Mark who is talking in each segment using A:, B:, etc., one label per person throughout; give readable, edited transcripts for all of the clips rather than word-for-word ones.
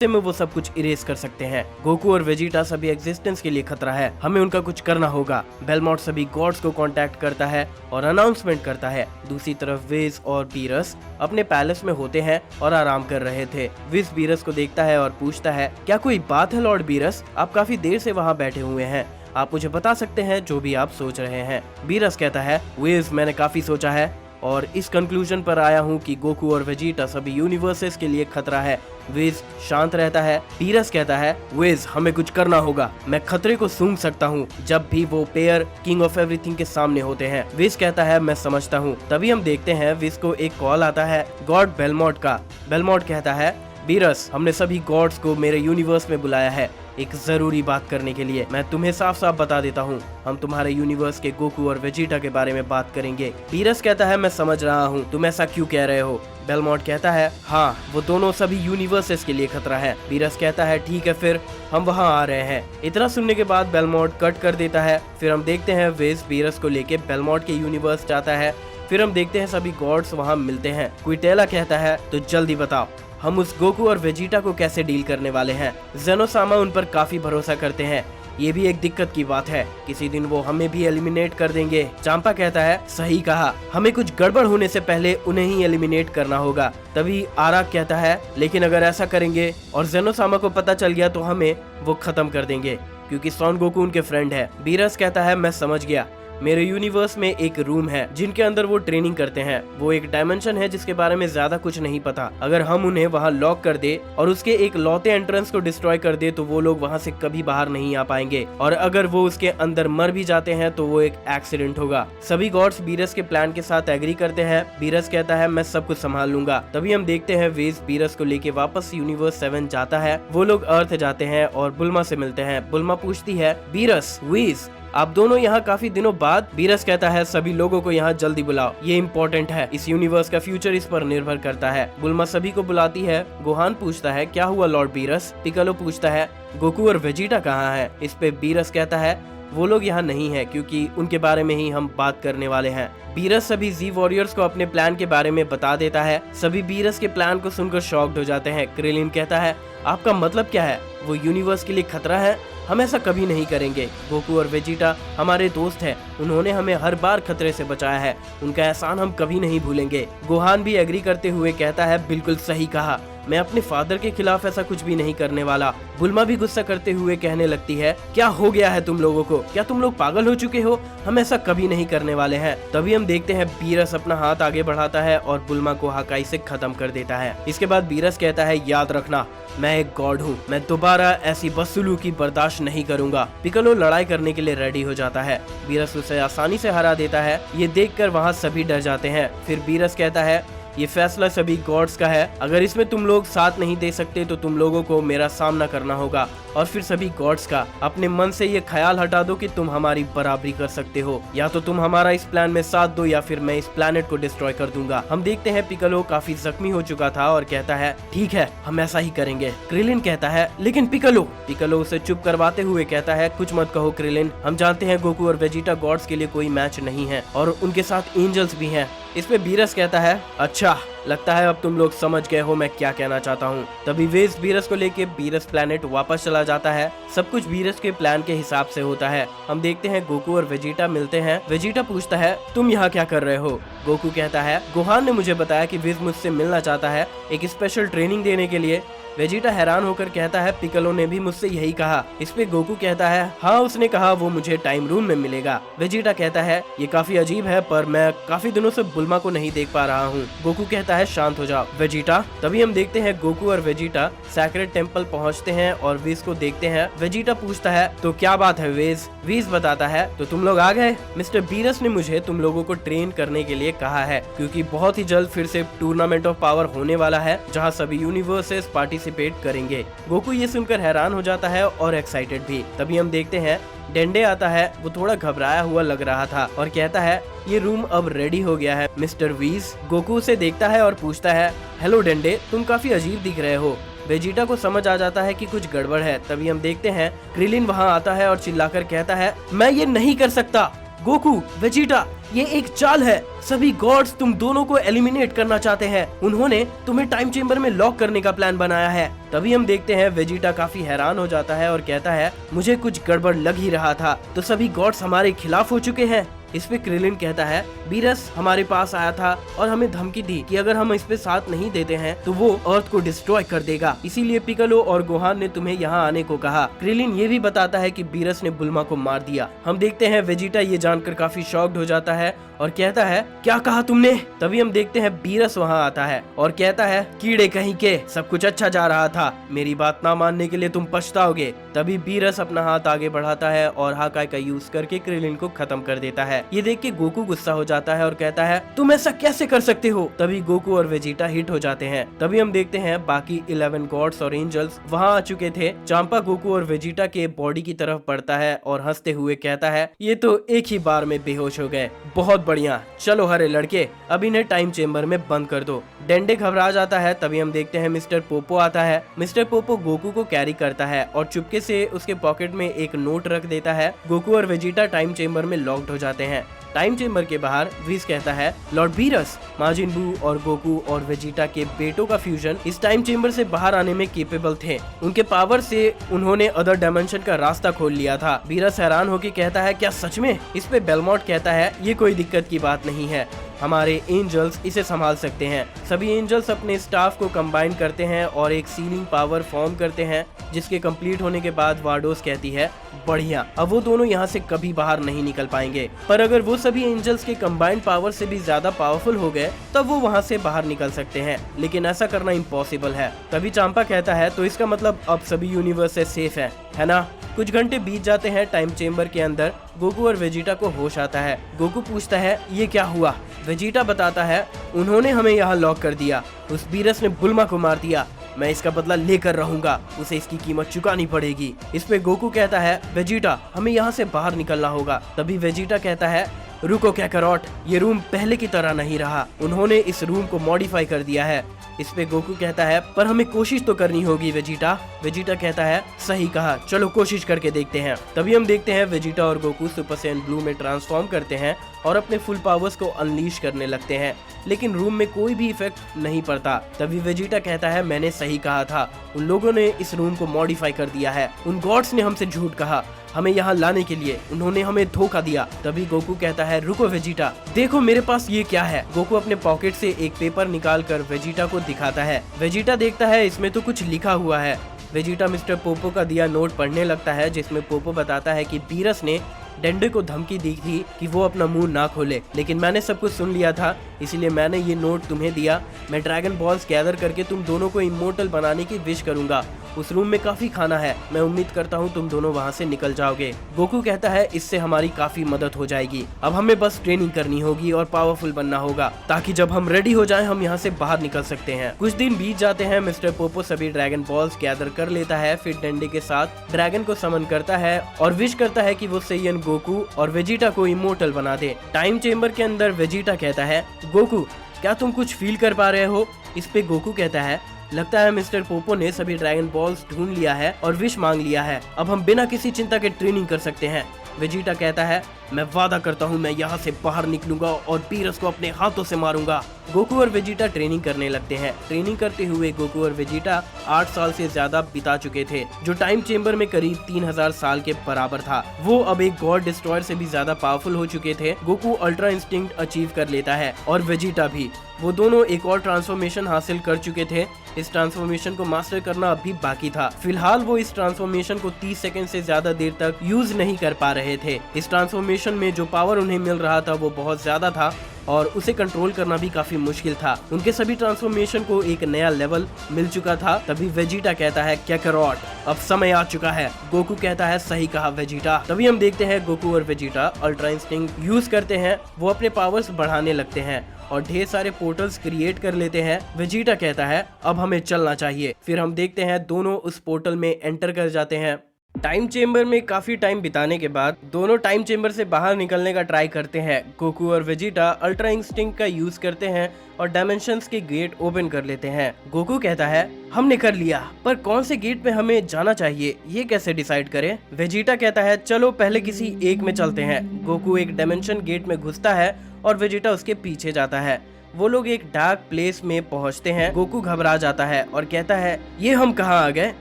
A: में वो सब कुछ इरेज कर सकते हैं। गोकू और वेजिटा सभी एग्जिस्टेंस के लिए खतरा है, हमें उनका कुछ करना होगा। बेलमोट सभी गॉड्स को कांटेक्ट करता है और अनाउंसमेंट करता है। दूसरी तरफ विज और बीरस अपने पैलेस में होते हैं और आराम कर रहे थे। विज बीरस को देखता है और पूछता है, क्या कोई बात है लॉर्ड बीरस? आप काफी देर से वहाँ बैठे हुए हैं, आप मुझे बता सकते हैं जो भी आप सोच रहे हैं। बीरस कहता है, विज मैंने काफी सोचा है और इस कंक्लूजन पर आया हूँ कि गोकू और वेजिटा सभी यूनिवर्सेस के लिए खतरा है। विज शांत रहता है। बीरस कहता है, विज हमें कुछ करना होगा, मैं खतरे को सूंघ सकता हूँ जब भी वो पेयर किंग ऑफ एवरीथिंग के सामने होते हैं। विज कहता है, मैं समझता हूँ। तभी हम देखते हैं विज को एक कॉल आता है गॉड बेलमोट का। बेलमोट कहता है, बीरस हमने सभी गॉड्स को मेरे यूनिवर्स में बुलाया है एक जरूरी बात करने के लिए। मैं तुम्हें साफ साफ बता देता हूँ, हम तुम्हारे यूनिवर्स के गोकू और वेजिटा के बारे में बात करेंगे। बीरस कहता है, मैं समझ रहा हूँ, तुम ऐसा क्यों कह रहे हो? बेलमोट कहता है, हाँ वो दोनों सभी यूनिवर्सेस के लिए खतरा है। बीरस कहता है, ठीक है फिर हम वहाँ आ रहे हैं। इतना सुनने के बाद बेलमोट कट कर देता है। फिर हम देखते हैं विज बीरस को लेके बेलमोट के यूनिवर्स जाता है। फिर हम देखते हैं सभी गॉड्स वहाँ मिलते हैं। क्विटेला कहता है, तो जल्दी बताओ हम उस गोकू और वेजिटा को कैसे डील करने वाले हैं? जेनोसामा उन पर काफी भरोसा करते हैं, ये भी एक दिक्कत की बात है, किसी दिन वो हमें भी एलिमिनेट कर देंगे। चांपा कहता है, सही कहा, हमें कुछ गड़बड़ होने से पहले उन्हें ही एलिमिनेट करना होगा। तभी आराक कहता है, लेकिन अगर ऐसा करेंगे और जेनोसामा को पता चल गया तो हमें वो खत्म कर देंगे क्योंकि सन गोकू उनके फ्रेंड है। बीरस कहता है, मैं समझ गया, मेरे यूनिवर्स में एक रूम है जिनके अंदर वो ट्रेनिंग करते हैं। वो एक डायमेंशन है जिसके बारे में ज्यादा कुछ नहीं पता। अगर हम उन्हें वहाँ लॉक कर दे और उसके एक लौते एंट्रेंस को डिस्ट्रॉय कर दे तो वो लोग वहाँ से कभी बाहर नहीं आ पाएंगे, और अगर वो उसके अंदर मर भी जाते हैं तो वो एक एक्सीडेंट होगा। सभी गॉड्स बीरस के प्लान के साथ एग्री करते हैं। बीरस कहता है, मैं सब कुछ संभाल लूंगा। तभी हम देखते हैं वेज बीरस को लेके वापस यूनिवर्स 7 जाता है। वो लोग अर्थ जाते हैं और बुल्मा से मिलते हैं। बुल्मा पूछती है, बीरस वेज आप दोनों यहाँ काफी दिनों बाद? बीरस कहता है, सभी लोगों को यहाँ जल्दी बुलाओ, ये इम्पोर्टेंट है, इस यूनिवर्स का फ्यूचर इस पर निर्भर करता है। बुल्मा सभी को बुलाती है। गोहान पूछता है, क्या हुआ लॉर्ड बीरस? पिकालो पूछता है, गोकू और वेजिटा कहाँ है? इस पे बीरस कहता है, वो लोग यहाँ नहीं है क्योंकि उनके बारे में ही हम बात करने वाले हैं। बीरस सभी जी वॉरियर्स को अपने प्लान के बारे में बता देता है। सभी बीरस के प्लान को सुनकर शॉक्ड हो जाते हैं। क्रिलिन कहता है, आपका मतलब क्या है? वो यूनिवर्स के लिए खतरा है? हम ऐसा कभी नहीं करेंगे। गोकू और वेजिटा हमारे दोस्त हैं, उन्होंने हमें हर बार खतरे से बचाया है, उनका एहसान हम कभी नहीं भूलेंगे। गोहान भी एग्री करते हुए कहता है, बिल्कुल सही कहा, मैं अपने फादर के खिलाफ ऐसा कुछ भी नहीं करने वाला। बुल्मा भी गुस्सा करते हुए कहने लगती है, क्या हो गया है तुम लोगों को? क्या तुम लोग पागल हो चुके हो? हम ऐसा कभी नहीं करने वाले हैं। तभी हम देखते हैं बीरस अपना हाथ आगे बढ़ाता है और बुल्मा को हाकाई से खत्म कर देता है। इसके बाद बीरस कहता है, याद रखना मैं एक गॉड हूँ, मैं दोबारा ऐसी बदसलूकी बर्दाश्त नहीं करूंगा। पिकालो लड़ाई करने के लिए रेडी हो जाता है। बीरस उसे आसानी से हरा देता है। ये देखकर वहाँ सभी डर जाते हैं। फिर बीरस कहता है, ये फैसला सभी गॉड्स का है, अगर इसमें तुम लोग साथ नहीं दे सकते तो तुम लोगों को मेरा सामना करना होगा। और फिर सभी गॉड्स का अपने मन से ये ख्याल हटा दो कि तुम हमारी बराबरी कर सकते हो, या तो तुम हमारा इस प्लान में साथ दो या फिर मैं इस प्लेनेट को डिस्ट्रॉय कर दूंगा। हम देखते हैं पिकालो काफी जख्मी हो चुका था और कहता है, ठीक है हम ऐसा ही करेंगे। क्रिलिन कहता है, लेकिन पिकालो उसे चुप करवाते हुए कहता है, कुछ मत कहो क्रिलिन, हम जानते हैं गोकू और वेजिटा गॉड्स के लिए कोई मैच नहीं है और उनके साथ एंजल्स भी हैं। इसमें बीरस कहता है, अच्छा लगता है अब तुम लोग समझ गए हो मैं क्या कहना चाहता हूँ। तभी वेज बीरस को लेके बीरस प्लेनेट वापस चला जाता है। सब कुछ बीरस के प्लान के हिसाब से होता है। हम देखते हैं गोकू और वेजिटा मिलते हैं। वेजिटा पूछता है, तुम यहाँ क्या कर रहे हो? गोकू कहता है, गोहान ने मुझे बताया कि वेज मुझसे मिलना चाहता है एक स्पेशल ट्रेनिंग देने के लिए। वेजिटा हैरान होकर कहता है, पिकालो ने भी मुझसे यही कहा। इस पे गोकू कहता है, हाँ उसने कहा वो मुझे टाइम रूम में मिलेगा। वेजिटा कहता है, ये काफी अजीब है पर मैं काफी दिनों से बुल्मा को नहीं देख पा रहा हूँ। गोकू कहता है, शांत हो जाओ वेजिटा। तभी हम देखते हैं गोकू और वेजिटा सैक्रेड टेम्पल पहुँचते हैं और वीज को देखते हैं। वेजिटा पूछता है, तो क्या बात है वीज? वीज बताता है, तो तुम लोग आ गए। मिस्टर बीरस ने मुझे तुम लोगों को ट्रेन करने के लिए कहा है क्योंकि बहुत ही जल्द फिर से टूर्नामेंट ऑफ पावर होने वाला है जहाँ सभी यूनिवर्सेस पार्टिसिपेट करेंगे। गोकू ये सुनकर हैरान हो जाता है और एक्साइटेड भी। तभी हम देखते हैं डेंडे आता है। वो थोड़ा घबराया हुआ लग रहा था और कहता है, ये रूम अब रेडी हो गया है मिस्टर वीज। गोकू उसे देखता है और पूछता है, हेलो डेंडे, तुम काफी अजीब दिख रहे हो। वेजिटा को समझ आ जाता है कि कुछ गड़बड़ है। तभी हम देखते हैं क्रिलिन वहाँ आता है और चिल्लाकर कहता है, मैं ये नहीं कर सकता। गोकू, वेजिटा, ये एक चाल है। सभी गॉड्स तुम दोनों को एलिमिनेट करना चाहते हैं। उन्होंने तुम्हें टाइम चेम्बर में लॉक करने का प्लान बनाया है। तभी हम देखते हैं वेजिटा काफी हैरान हो जाता है और कहता है मुझे कुछ गड़बड़ लग ही रहा था, तो सभी गॉड्स हमारे खिलाफ हो चुके हैं। इस पे क्रिलिन कहता है बीरस हमारे पास आया था और हमें धमकी दी कि अगर हम इस पे साथ नहीं देते हैं तो वो अर्थ को डिस्ट्रॉय कर देगा, इसीलिए पिकलो और गोहान ने तुम्हें यहाँ आने को कहा। क्रिलिन ये भी बताता है कि बीरस ने बुल्मा को मार दिया। हम देखते हैं वेजिटा ये जानकर काफी शॉक्ड हो जाता है और कहता है क्या कहा तुमने? तभी हम देखते हैं बीरस वहाँ आता है और कहता है कीड़े कहीं के, सब कुछ अच्छा जा रहा था, मेरी बात ना मानने के लिए तुम पछताओगे। तभी बीरस अपना हाथ आगे बढ़ाता है और हाकाई का यूज करके क्रिलिन को खत्म कर देता है। ये देख के गोकू गुस्सा हो जाता है और कहता है तुम ऐसा कैसे कर सकते हो? तभी गोकू और वेजिटा हिट हो जाते हैं। तभी हम देखते हैं बाकी 11 गॉड्स और एंजल्स वहाँ आ चुके थे। चांपा गोकू और वेजिटा के बॉडी की तरफ बढ़ता है और हंसते हुए कहता है ये तो एक ही बार में बेहोश हो गए, बहुत बढ़िया, चलो हरे लड़के अब इन्हें टाइम चेम्बर में बंद कर दो। डेंडे घबरा जाता है। तभी हम देखते हैं मिस्टर पोपो आता है। मिस्टर पोपो गोकू को कैरी करता है और चुपके से उसके पॉकेट में एक नोट रख देता है। गोकू और वेजिटा टाइम चेम्बर में लॉक्ड हो जाते हैं। टाइम चेम्बर के बाहर व्हीज कहता है लॉर्ड बीरस, माजिन बू और गोकू और वेजिटा के बेटों का फ्यूजन इस टाइम चेम्बर से बाहर आने में केपेबल थे। उनके पावर से उन्होंने अदर डायमेंशन का रास्ता खोल लिया था। बीरस हैरान होकर कहता है क्या सच में? इस पे बेलमोट कहता है ये कोई दिक्कत की बात नहीं है, हमारे एंजल्स इसे संभाल सकते हैं। सभी एंजल्स अपने स्टाफ को कंबाइन करते हैं और एक सीलिंग पावर फॉर्म करते हैं, जिसके कंप्लीट होने के बाद वार्डोस कहती है बढ़िया, अब वो दोनों यहाँ से कभी बाहर नहीं निकल पाएंगे। पर अगर वो सभी एंजल्स के कंबाइंड पावर से भी ज्यादा पावरफुल हो गए तब वो वहाँ से बाहर निकल सकते हैं, लेकिन ऐसा करना इम्पॉसिबल है। तभी चांपा कहता है तो इसका मतलब अब सभी यूनिवर्स से सेफ है ना? कुछ घंटे बीत जाते हैं। टाइम चेम्बर के अंदर गोकू और वेजिटा को होश आता है। गोकू पूछता है ये क्या हुआ? वेजिटा बताता है उन्होंने हमें यहाँ लॉक कर दिया, उस बीरस ने बुल्मा को मार दिया, मैं इसका बदला लेकर रहूंगा, उसे इसकी कीमत चुकानी पड़ेगी। इस पे गोकू कहता है वेजिटा हमें यहाँ से बाहर निकलना होगा। तभी वेजिटा कहता है रुको कैकरॉट, ये रूम पहले की तरह नहीं रहा, उन्होंने इस रूम को मॉडिफाई कर दिया है। इस पे गोकू कहता है पर हमें कोशिश तो करनी होगी वेजिटा। वेजिटा कहता है सही कहा, चलो कोशिश करके देखते हैं। तभी हम देखते हैं वेजिटा और गोकू सुपर सैयन ब्लू में ट्रांसफॉर्म करते हैं और अपने फुल पावर्स को अनलीश करने लगते हैं, लेकिन रूम में कोई भी इफेक्ट नहीं पड़ता। तभी वेजिटा कहता है मैंने सही कहा था, उन लोगों ने इस रूम को मॉडिफाई कर दिया है, उन गॉड्स ने हमसे झूठ कहा, हमें यहाँ लाने के लिए उन्होंने हमें धोखा दिया। तभी गोकू कहता है रुको वेजिटा, देखो मेरे पास ये क्या है। गोकू अपने पॉकेट से एक पेपर निकाल कर वेजिटा को दिखाता है। वेजिटा देखता है इसमें तो कुछ लिखा हुआ है। वेजिटा मिस्टर पोपो का दिया नोट पढ़ने लगता है, जिसमें पोपो बताता है कि बीरस ने डेंडे को धमकी दी थी कि वो अपना मुंह ना खोले, लेकिन मैंने सब कुछ सुन लिया था, इसीलिए मैंने ये नोट तुम्हें दिया। मैं ड्रैगन बॉल्स गैदर करके तुम दोनों को इमोर्टल बनाने की विश करूंगा। उस रूम में काफी खाना है, मैं उम्मीद करता हूँ तुम दोनों वहाँ से निकल जाओगे। गोकू कहता है इससे हमारी काफी मदद हो जाएगी, अब हमें बस ट्रेनिंग करनी होगी और पावरफुल बनना होगा, ताकि जब हम रेडी हो जाएं हम यहाँ से बाहर निकल सकते हैं। कुछ दिन बीत जाते हैं। मिस्टर पोपो सभी ड्रैगन बॉल्स गैदर कर लेता है, फिर डंडे के साथ ड्रैगन को समन करता है और विश करता है कि वो सैयन गोकू और वेजिटा को इमोर्टल बना दे। टाइम चेम्बर के अंदर वेजिटा कहता है गोकू क्या तुम कुछ फील कर पा रहे हो? इस पे गोकू कहता है लगता है मिस्टर पोपो ने सभी ड्रैगन बॉल्स ढूंढ लिया है और विश मांग लिया है, अब हम बिना किसी चिंता के ट्रेनिंग कर सकते हैं। वेजिटा कहता है मैं वादा करता हूँ मैं यहाँ से बाहर निकलूंगा और बीरस को अपने हाथों से मारूंगा। गोकू और वेजिटा ट्रेनिंग करने लगते हैं। ट्रेनिंग करते हुए गोकू और वेजिटा 8 साल से ज्यादा बिता चुके थे, जो टाइम चेम्बर में करीब 3000 साल के बराबर था। वो अब एक गॉड डिस्ट्रॉयर से भी ज्यादा पावरफुल हो चुके थे। गोकू अल्ट्रा इंस्टिंक्ट अचीव कर लेता है और वेजिटा भी। वो दोनों एक और ट्रांसफॉर्मेशन हासिल कर चुके थे। इस ट्रांसफॉर्मेशन को मास्टर करना अभी बाकी था। फिलहाल वो इस ट्रांसफॉर्मेशन को 30 सेकंड से ज्यादा देर तक यूज नहीं कर पा रहे थे। इस ट्रांसफॉर्मेशन में जो पावर उन्हें मिल रहा था वो बहुत ज्यादा था और उसे कंट्रोल करना भी काफी मुश्किल था। उनके सभी ट्रांसफॉर्मेशन को एक नया लेवल मिल चुका था। तभी वेजिटा कहता है कैकरॉट अब समय आ चुका है। गोकू कहता है सही कहा वेजिटा। तभी हम देखते हैं गोकू और वेजिटा अल्ट्रा इंस्टिंक्ट यूज करते हैं। वो अपने पावर्स बढ़ाने लगते हैं और ढेर सारे पोर्टल्स क्रिएट कर लेते हैं। वेजिटा कहता है अब हमें चलना चाहिए। फिर हम देखते हैं दोनों उस पोर्टल में एंटर कर जाते हैं। टाइम चेम्बर में काफी टाइम बिताने के बाद दोनों टाइम चेम्बर से बाहर निकलने का ट्राई करते हैं। गोकू और वेजिटा अल्ट्रा इंस्टिंक्ट का यूज करते हैं और डायमेंशंस के गेट ओपन कर लेते हैं। गोकू कहता है हमने कर लिया, पर कौन से गेट में हमें जाना चाहिए ये कैसे डिसाइड करें। वेजिटा कहता है चलो पहले किसी एक में चलते हैं। गोकू एक डायमेंशन गेट में घुसता है और वेजिटा उसके पीछे जाता है। वो लोग एक डार्क प्लेस में पहुंचते हैं। गोकू घबरा जाता है और कहता है ये हम कहाँ आ गए।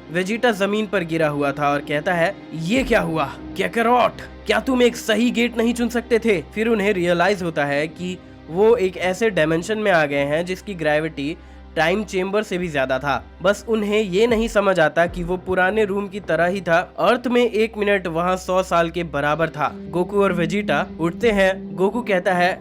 A: वेजिटा जमीन पर गिरा हुआ था और कहता है ये क्या हुआ काकारोट, क्या तुम एक सही गेट नहीं चुन सकते थे। फिर उन्हें रियलाइज होता है कि वो एक ऐसे डायमेंशन में आ गए हैं जिसकी ग्रेविटी टाइम चेम्बर से भी ज्यादा था। बस उन्हें ये नहीं समझ आता कि वो पुराने रूम की तरह ही था। अर्थ में 1 मिनट वहाँ 100 साल के बराबर था। गोकू और वेजिटा उठते हैं। गोकू कहता है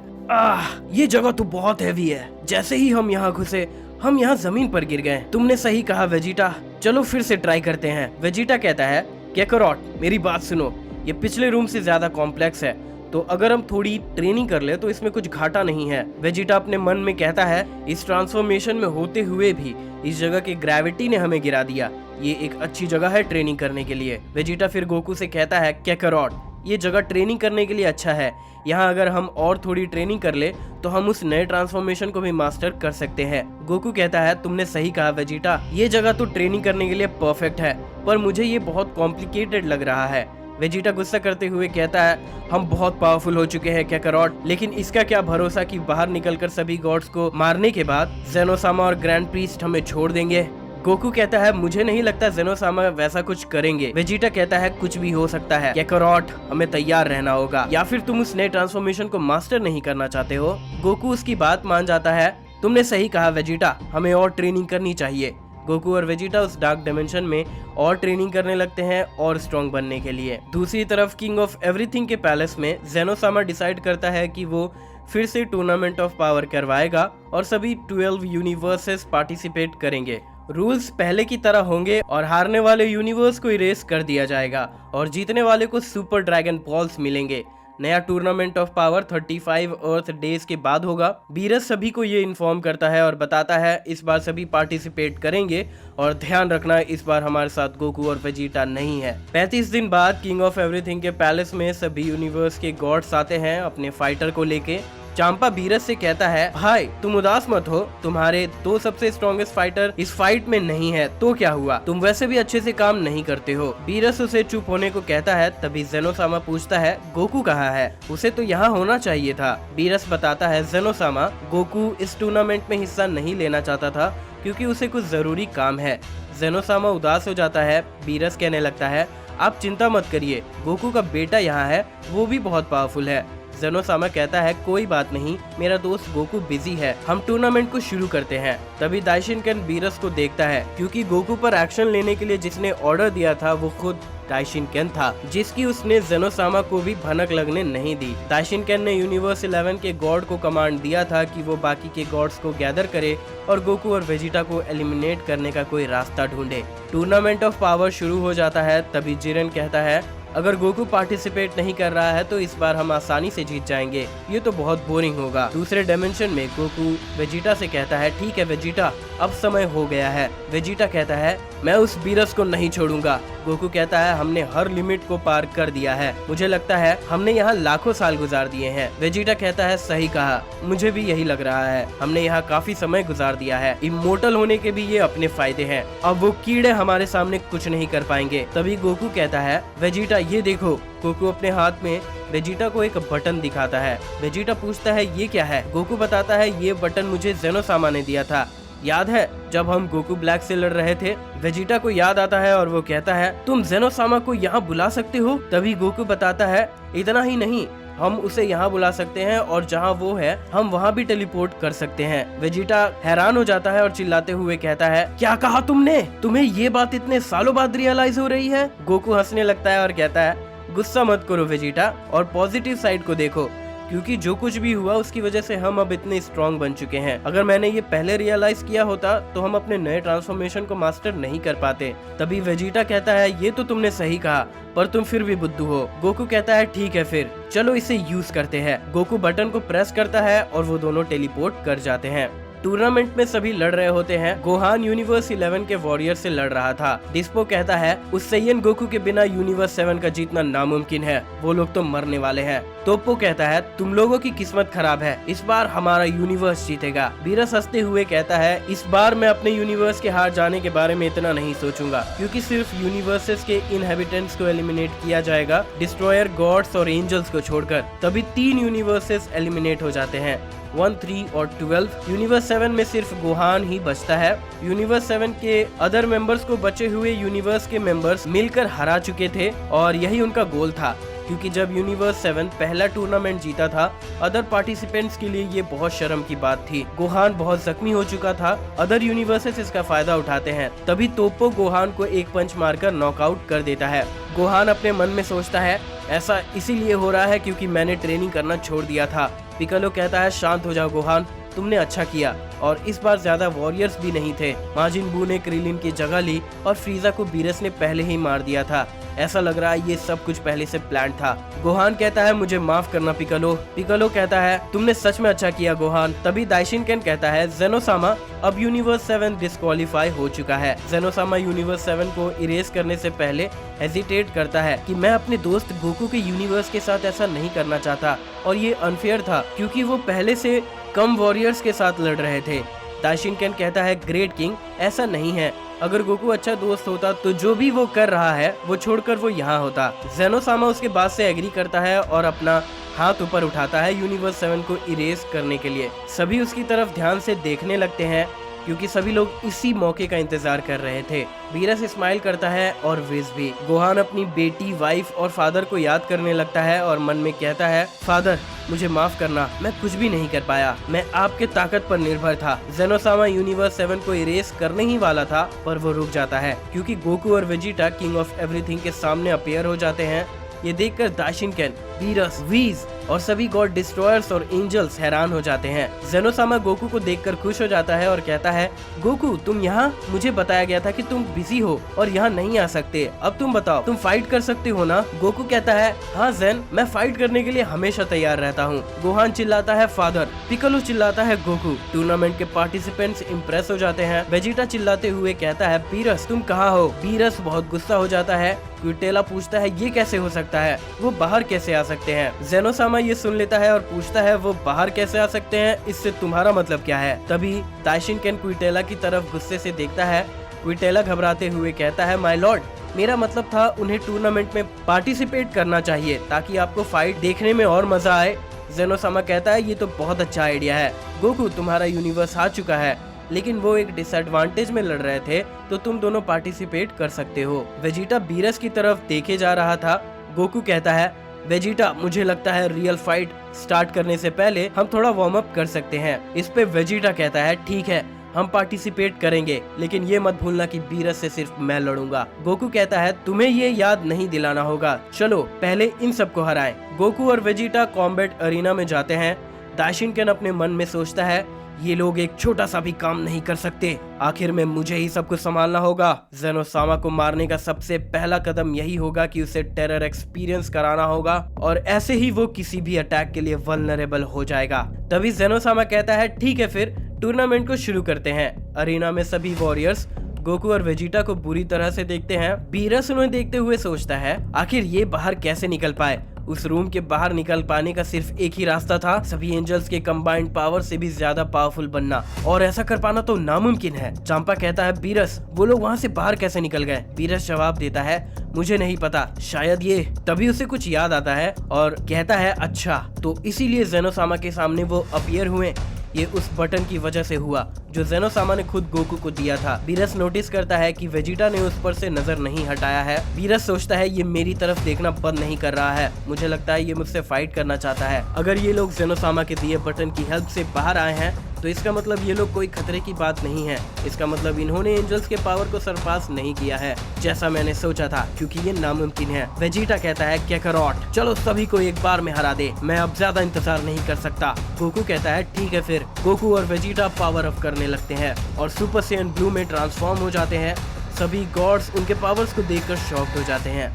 A: ये जगह तो बहुत हैवी है। जैसे ही हम यहाँ घुसे हम यहाँ जमीन पर गिर गए। तुमने सही कहा वेजिटा, चलो फिर से ट्राई करते हैं। वेजिटा कहता है काकारोट मेरी बात सुनो, ये पिछले रूम से ज्यादा कॉम्प्लेक्स है, तो अगर हम थोड़ी ट्रेनिंग कर ले तो इसमें कुछ घाटा नहीं है। वेजिटा अपने मन में कहता है इस ट्रांसफॉर्मेशन में होते हुए भी इस जगह की ग्रेविटी ने हमें गिरा दिया, ये एक अच्छी जगह है ट्रेनिंग करने के लिए। वेजिटा फिर गोकू से कहता है काकारोट ये जगह ट्रेनिंग करने के लिए अच्छा है, यहाँ अगर हम और थोड़ी ट्रेनिंग कर ले तो हम उस नए ट्रांसफॉर्मेशन को भी मास्टर कर सकते हैं। गोकू कहता है तुमने सही कहा वेजिटा, ये जगह तो ट्रेनिंग करने के लिए परफेक्ट है, पर मुझे ये बहुत कॉम्प्लिकेटेड लग रहा है। वेजिटा गुस्सा करते हुए कहता है हम बहुत पावरफुल हो चुके हैं काकारोट, लेकिन इसका क्या भरोसा कि बाहर निकलकर सभी गॉड्स को मारने के बाद जेनोसामा और ग्रैंड प्रीस्ट हमें छोड़ देंगे। गोकू कहता है मुझे नहीं लगता जेनोसामा वैसा कुछ करेंगे। वेजिटा कहता है कुछ भी हो सकता है काकारोट, हमें तैयार रहना होगा, या फिर तुम उस नए ट्रांसफॉर्मेशन को मास्टर नहीं करना चाहते हो। गोकू उसकी बात मान जाता है तुमने सही कहा वेजिटा, हमें और ट्रेनिंग करनी चाहिए। गोकू और वेजिटा उस डार्क डायमेंशन में और ट्रेनिंग करने लगते हैं और स्ट्रॉन्ग बनने के लिए। दूसरी तरफ किंग ऑफ एवरीथिंग के पैलेस में जेनोसामा डिसाइड करता है कि वो फिर से टूर्नामेंट ऑफ पावर करवाएगा और सभी 12 यूनिवर्सेस पार्टिसिपेट करेंगे। रूल्स पहले की तरह होंगे और हारने वाले यूनिवर्स को इरेज कर दिया जाएगा और जीतने वाले को सुपर ड्रैगन बॉल्स मिलेंगे। नया tournament of power 35 earth days के बाद होगा। बीरस सभी को ये इन्फॉर्म करता है और बताता है इस बार सभी पार्टिसिपेट करेंगे और ध्यान रखना इस बार हमारे साथ गोकू और वेजिटा नहीं है। 35 दिन बाद किंग ऑफ एवरीथिंग के पैलेस में सभी यूनिवर्स के गॉड्स आते हैं अपने फाइटर को लेके। चांपा बीरस से कहता है भाई तुम उदास मत हो, तुम्हारे 2 सबसे स्ट्रॉन्गेस्ट फाइटर इस फाइट में नहीं है तो क्या हुआ, तुम वैसे भी अच्छे से काम नहीं करते हो। बीरस उसे चुप होने को कहता है। तभी जेनोसामा पूछता है गोकू कहाँ है, उसे तो यहाँ होना चाहिए था। बीरस बताता है जेनोसामा गोकू इस टूर्नामेंट में हिस्सा नहीं लेना चाहता था क्योंकि उसे कुछ जरूरी काम है। जेनोसामा उदास हो जाता है। बीरस कहने लगता है आप चिंता मत करिए, गोकू का बेटा यहाँ है, वो भी बहुत पावरफुल है। जेनोसामा कहता है कोई बात नहीं, मेरा दोस्त गोकू बिजी है, हम टूर्नामेंट को शुरू करते हैं। तभी दाइशिनकेन बीरस को देखता है क्योंकि गोकू पर एक्शन लेने के लिए जिसने ऑर्डर दिया था वो खुद दाइशिनकेन था, जिसकी उसने जेनोसामा को भी भनक लगने नहीं दी। दाइशिनकेन ने यूनिवर्स 11 के गॉड को कमांड दिया था कि वो बाकी के गॉड्स को गैदर करे और गोकू और वेजिटा को एलिमिनेट करने का कोई रास्ता ढूंढे। टूर्नामेंट ऑफ पावर शुरू हो जाता है। तभी जिरेन कहता है अगर गोकू पार्टिसिपेट नहीं कर रहा है तो इस बार हम आसानी से जीत जाएंगे, ये तो बहुत बोरिंग होगा। दूसरे डायमेंशन में गोकू वेजिटा से कहता है ठीक है वेजिटा, अब समय हो गया है। वेजिटा कहता है मैं उस बीरस को नहीं छोड़ूंगा। गोकू कहता है हमने हर लिमिट को पार कर दिया है, मुझे लगता है हमने यहाँ लाखों साल गुजार दिए हैं। वेजिटा कहता है सही कहा, मुझे भी यही लग रहा है, हमने यहाँ काफी समय गुजार दिया है। इमोर्टल होने के भी ये अपने फायदे हैं, अब वो कीड़े हमारे सामने कुछ नहीं कर पाएंगे। तभी गोकू कहता है वेजिटा ये देखो। गोकू अपने हाथ में वेजिटा को एक बटन दिखाता है। वेजिटा पूछता है ये क्या है। गोकू बताता है ये बटन मुझे जेनोसामा ने दिया था, याद है जब हम गोकू ब्लैक से लड़ रहे थे। वेजिटा को याद आता है और वो कहता है तुम जेनोसामा को यहाँ बुला सकते हो। तभी गोकू बताता है इतना ही नहीं, हम उसे यहाँ बुला सकते हैं और जहाँ वो है हम वहाँ भी टेलीपोर्ट कर सकते हैं। वेजिटा हैरान हो जाता है और चिल्लाते हुए कहता है क्या कहा तुमने, तुम्हें ये बात इतने सालों बाद रियलाइज हो रही है। गोकू हंसने लगता है और कहता है गुस्सा मत करो वेजिटा और पॉजिटिव साइड को देखो, क्योंकि जो कुछ भी हुआ उसकी वजह से हम अब इतने स्ट्रॉन्ग बन चुके हैं। अगर मैंने ये पहले रियलाइज किया होता तो हम अपने नए ट्रांसफॉर्मेशन को मास्टर नहीं कर पाते। तभी वेजिटा कहता है ये तो तुमने सही कहा, पर तुम फिर भी बुद्धू हो। गोकू कहता है ठीक है फिर चलो इसे यूज करते हैं। गोकू बटन को प्रेस करता है और वो दोनों टेलीपोर्ट कर जाते हैं। टूर्नामेंट में सभी लड़ रहे होते हैं। गोहान यूनिवर्स 11 के वॉरियर से लड़ रहा था। डिस्पो कहता है उस सैयन गोकू के बिना यूनिवर्स 7 का जीतना नामुमकिन है, वो लोग तो मरने वाले हैं। तोप्पो कहता है तुम लोगों की किस्मत खराब है, इस बार हमारा यूनिवर्स जीतेगा। बीरस हंसते हुए कहता है इस बार मैं अपने यूनिवर्स के हार जाने के बारे में इतना नहीं सोचूंगा, क्योंकि सिर्फ यूनिवर्सेस के इनहेबिटेंट्स को एलिमिनेट किया जाएगा, डिस्ट्रॉयर, गॉड्स और एंजल्स को छोड़कर। तभी 3 यूनिवर्सेस एलिमिनेट हो जाते हैं, 1, 3 और 12। यूनिवर्स 7 में सिर्फ गोहान ही बचता है। यूनिवर्स 7 के अदर मेंबर्स को बचे हुए यूनिवर्स के मेंबर्स मिलकर हरा चुके थे और यही उनका गोल था, क्योंकि जब यूनिवर्स 7 पहला टूर्नामेंट जीता था, अदर पार्टिसिपेंट्स के लिए ये बहुत शर्म की बात थी। गोहान बहुत जख्मी हो चुका था, अदर यूनिवर्सेस इसका फायदा उठाते हैं। तभी तोप्पो गोहान को एक पंच मारकर नॉकआउट कर देता है। गोहान अपने मन में सोचता है ऐसा इसीलिए हो रहा है क्योंकि मैंने ट्रेनिंग करना छोड़ दिया था। पिकालो कहता है शांत हो जाओ गोहान, तुमने अच्छा किया, और इस बार ज्यादा वॉरियर्स भी नहीं थे। माजिन बू ने क्रिलिन की जगह ली और फ्रीजा को बीरस ने पहले ही मार दिया था। ऐसा लग रहा है ये सब कुछ पहले से प्लान था। गोहान कहता है मुझे माफ करना पिकालो। पिकालो कहता है तुमने सच में अच्छा किया गोहान। तभी दाइशिनकेन कहता है जेनोसामा अब यूनिवर्स 7 डिस्क्वालीफाई हो चुका है। जेनोसामा यूनिवर्स 7 को इरेज करने से पहले हेजिटेट करता है कि मैं अपने दोस्त गोकू के यूनिवर्स के साथ ऐसा नहीं करना चाहता, और ये अनफेयर था क्योंकि वो पहले से कम वॉरियर्स के साथ लड़ रहे थे। दाइशिनकेन कहता है ग्रेट किंग, ऐसा नहीं है, अगर गोकू अच्छा दोस्त होता तो जो भी वो कर रहा है वो छोड़कर वो यहाँ होता। जेनोसामा उसके बात से एग्री करता है और अपना हाथ ऊपर उठाता है यूनिवर्स 7 को इरेज करने के लिए। सभी उसकी तरफ ध्यान से देखने लगते हैं क्योंकि सभी लोग इसी मौके का इंतजार कर रहे थे। बीरस स्माइल करता है और विज भी। गोहान अपनी बेटी, वाइफ और फादर को याद करने लगता है और मन में कहता है फादर मुझे माफ करना, मैं कुछ भी नहीं कर पाया, मैं आपके ताकत पर निर्भर था। जेनोसामा यूनिवर्स 7 को इरेज करने ही वाला था पर वो रुक जाता है क्योंकि गोकू और वेजिटा किंग ऑफ एवरीथिंग के सामने अपीयर हो जाते हैं। ये देखकर दाइशिनकेन, बीरस, वीज और सभी गॉड डिस्ट्रॉयर्स और एंजल्स हैरान हो जाते हैं। जेनोसामा गोकू को देखकर खुश हो जाता है और कहता है गोकू तुम यहाँ, मुझे बताया गया था कि तुम बिजी हो और यहाँ नहीं आ सकते, अब तुम बताओ तुम फाइट कर सकते हो ना। गोकू कहता है हाँ जेन, मैं फाइट करने के लिए हमेशा तैयार रहता हूँ। गोहान चिल्लाता है फादर, पिकालो चिल्लाता है गोकू। टूर्नामेंट के पार्टिसिपेंट्स इम्प्रेस हो जाते हैं। वेजिटा चिल्लाते हुए कहता है बीरस तुम कहाँ हो। बीरस बहुत गुस्सा हो जाता है। क्विटेला पूछता है ये कैसे हो सकता है, वो बाहर कैसे आ सकते हैं। जेनोसामा ये सुन लेता है और पूछता है वो बाहर कैसे आ सकते हैं, इससे तुम्हारा मतलब क्या है। तभी दाइशिनकेन क्विटेला की तरफ गुस्से से देखता है। क्विटेला घबराते हुए कहता है माय लॉर्ड, मेरा मतलब था उन्हें टूर्नामेंट में पार्टिसिपेट करना चाहिए ताकि आपको फाइट देखने में और मजा आए। जेनोसामा कहता है ये तो बहुत अच्छा आइडिया है। गोकू तुम्हारा यूनिवर्स हार चुका है, लेकिन वो एक डिसएडवांटेज में लड़ रहे थे तो तुम दोनों पार्टिसिपेट कर सकते हो। वेजिटा बीरस की तरफ देखे जा रहा था। गोकू कहता है वेजिटा मुझे लगता है रियल फाइट स्टार्ट करने से पहले हम थोड़ा वार्म अप कर सकते हैं। इस पे वेजिटा कहता है ठीक है हम पार्टिसिपेट करेंगे, लेकिन ये मत भूलना कि बीरस से सिर्फ मैं लड़ूंगा। गोकू कहता है तुम्हें ये याद नहीं दिलाना होगा, चलो पहले इन सबको हराएं। गोकू और वेजिटा कॉम्बैट अरीना में जाते हैं। दाइशिनकेन अपने मन में सोचता है ये लोग एक छोटा सा भी काम नहीं कर सकते, आखिर में मुझे ही सब कुछ संभालना होगा। जेनोसामा को मारने का सबसे पहला कदम यही होगा कि उसे टेरर एक्सपीरियंस कराना होगा और ऐसे ही वो किसी भी अटैक के लिए वल्नरेबल हो जाएगा। तभी जेनोसामा कहता है ठीक है फिर टूर्नामेंट को शुरू करते हैं। अरीना में सभी वॉरियर्स गोकू और वेजिटा को बुरी तरह से देखते हैं। बीरस उन्हें देखते हुए सोचता है आखिर ये बाहर कैसे निकल पाए। उस रूम के बाहर निकल पाने का सिर्फ एक ही रास्ता था, सभी एंजल्स के कंबाइंड पावर से भी ज्यादा पावरफुल बनना, और ऐसा कर पाना तो नामुमकिन है। चांपा कहता है बीरस वो लोग वहाँ से बाहर कैसे निकल गए। बीरस जवाब देता है मुझे नहीं पता, शायद ये। तभी उसे कुछ याद आता है और कहता है अच्छा तो इसीलिए जेनोसामा के सामने वो अपीयर हुए, ये उस बटन की वजह से हुआ जो जेनोसामा ने खुद गोकू को दिया था। बीरस नोटिस करता है कि वेजिटा ने उस पर से नजर नहीं हटाया है। बीरस सोचता है ये मेरी तरफ देखना बंद नहीं कर रहा है, मुझे लगता है ये मुझसे फाइट करना चाहता है। अगर ये लोग जेनोसामा के दिए बटन की हेल्प से बाहर आए हैं तो इसका मतलब ये लोग कोई खतरे की बात नहीं है, इसका मतलब इन्होंने एंजल्स के पावर को सरपास नहीं किया है जैसा मैंने सोचा था, क्योंकि ये नामुमकिन है। वेजिटा कहता है कैकरॉट चलो सभी को एक बार में हरा दे, मैं अब ज्यादा इंतजार नहीं कर सकता। गोकू कहता है ठीक है फिर। गोकू और वेजिटा पावर अप करने लगते हैं और सुपर सैयन ब्लू में ट्रांसफॉर्म हो जाते हैं। सभी गॉड्स उनके पावर्स को देखकर शॉक्ड हो जाते हैं।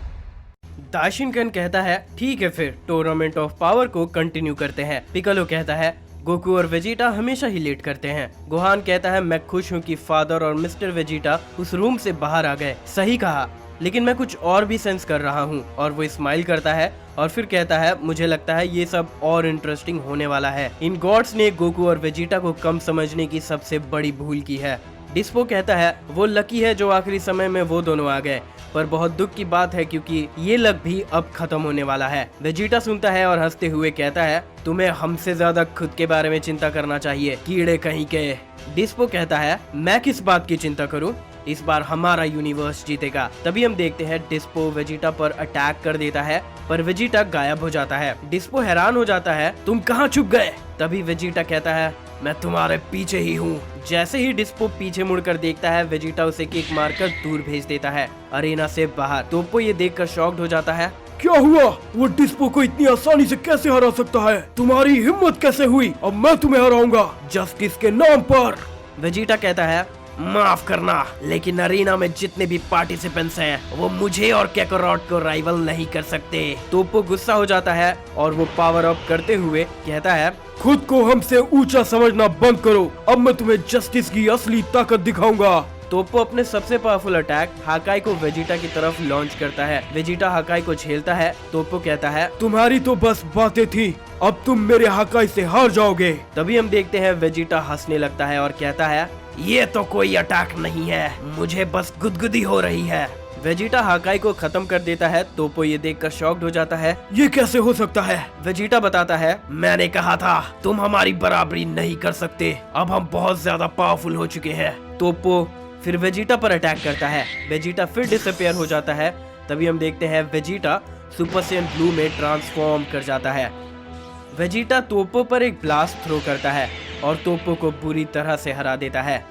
A: दाइशिनकेन कहता है ठीक है फिर टूर्नामेंट ऑफ पावर को कंटिन्यू करते हैं। पिकालो कहता है गोकू और वेजिटा हमेशा ही लेट करते हैं। गोहान कहता है मैं खुश हूँ कि फादर और मिस्टर वेजिटा उस रूम से बाहर आ गए। सही कहा, लेकिन मैं कुछ और भी सेंस कर रहा हूँ। और वो स्माइल करता है और फिर कहता है मुझे लगता है ये सब और इंटरेस्टिंग होने वाला है। इन गॉड्स ने गोकू और वेजिटा को कम समझने की सबसे बड़ी भूल की है। डिस्पो कहता है वो लकी है जो आखिरी समय में वो दोनों आ गए, पर बहुत दुख की बात है क्योंकि ये लक भी अब खत्म होने वाला है। वेजिटा सुनता है और हंसते हुए कहता है तुम्हें हमसे ज्यादा खुद के बारे में चिंता करना चाहिए, कीड़े कहीं के। डिस्पो कहता है मैं किस बात की चिंता करूं, इस बार हमारा यूनिवर्स जीतेगा। तभी हम देखते हैं डिस्पो वेजिटा पर अटैक कर देता है, पर वेजिटा गायब हो जाता है। डिस्पो हैरान हो जाता है तुम कहाँ छुप गए। तभी वेजिटा कहता है मैं तुम्हारे पीछे ही हूँ। जैसे ही डिस्पो पीछे मुड़कर देखता है वेजिटा उसे किक मारकर दूर भेज देता है अरेना से बाहर। तोप्पो ये देखकर शॉक्ड हो जाता है
B: क्या हुआ, वो डिस्पो को इतनी आसानी से कैसे हरा सकता है, तुम्हारी हिम्मत कैसे हुई, अब मैं तुम्हें हराऊंगा जस्टिस के नाम पर।
A: वेजिटा कहता है माफ करना, लेकिन अरीना में जितने भी पार्टिसिपेंट्स हैं वो मुझे और कैकारोट को राइवल नहीं कर सकते। तोप्पो गुस्सा हो जाता है और वो पावर अप करते हुए कहता है
B: खुद को हमसे ऊंचा समझना बंद करो, अब मैं तुम्हें जस्टिस की असली ताकत दिखाऊंगा।
A: तोप्पो अपने सबसे पावरफुल अटैक हाकाई को वेजिटा की तरफ लॉन्च करता है। वेजिटा हाकाई को झेलता है। तोप्पो कहता है
B: तुम्हारी तो बस बातें थी, अब तुम मेरे हाकाई से हार जाओगे।
A: तभी हम देखते हैं वेजिटा हंसने लगता है और कहता है ये तो कोई अटैक नहीं है, मुझे बस गुदगुदी हो रही है। वेजिटा हाकाई को खत्म कर देता है। तोप्पो ये देखकर शॉक्ड हो जाता है
B: ये कैसे हो सकता है।
A: वेजिटा बताता है मैंने कहा था तुम हमारी बराबरी नहीं कर सकते, अब हम बहुत ज्यादा पावरफुल हो चुके हैं। तोप्पो फिर वेजिटा पर अटैक करता है। वेजिटा फिर डिसअपियर हो जाता है। तभी हम देखते हैं वेजिटा सुपर सैयन ब्लू में ट्रांसफॉर्म कर जाता है। वेजिटा तोप्पो पर एक ब्लास्ट थ्रो करता है और तोप्पो को बुरी तरह से हरा देता है।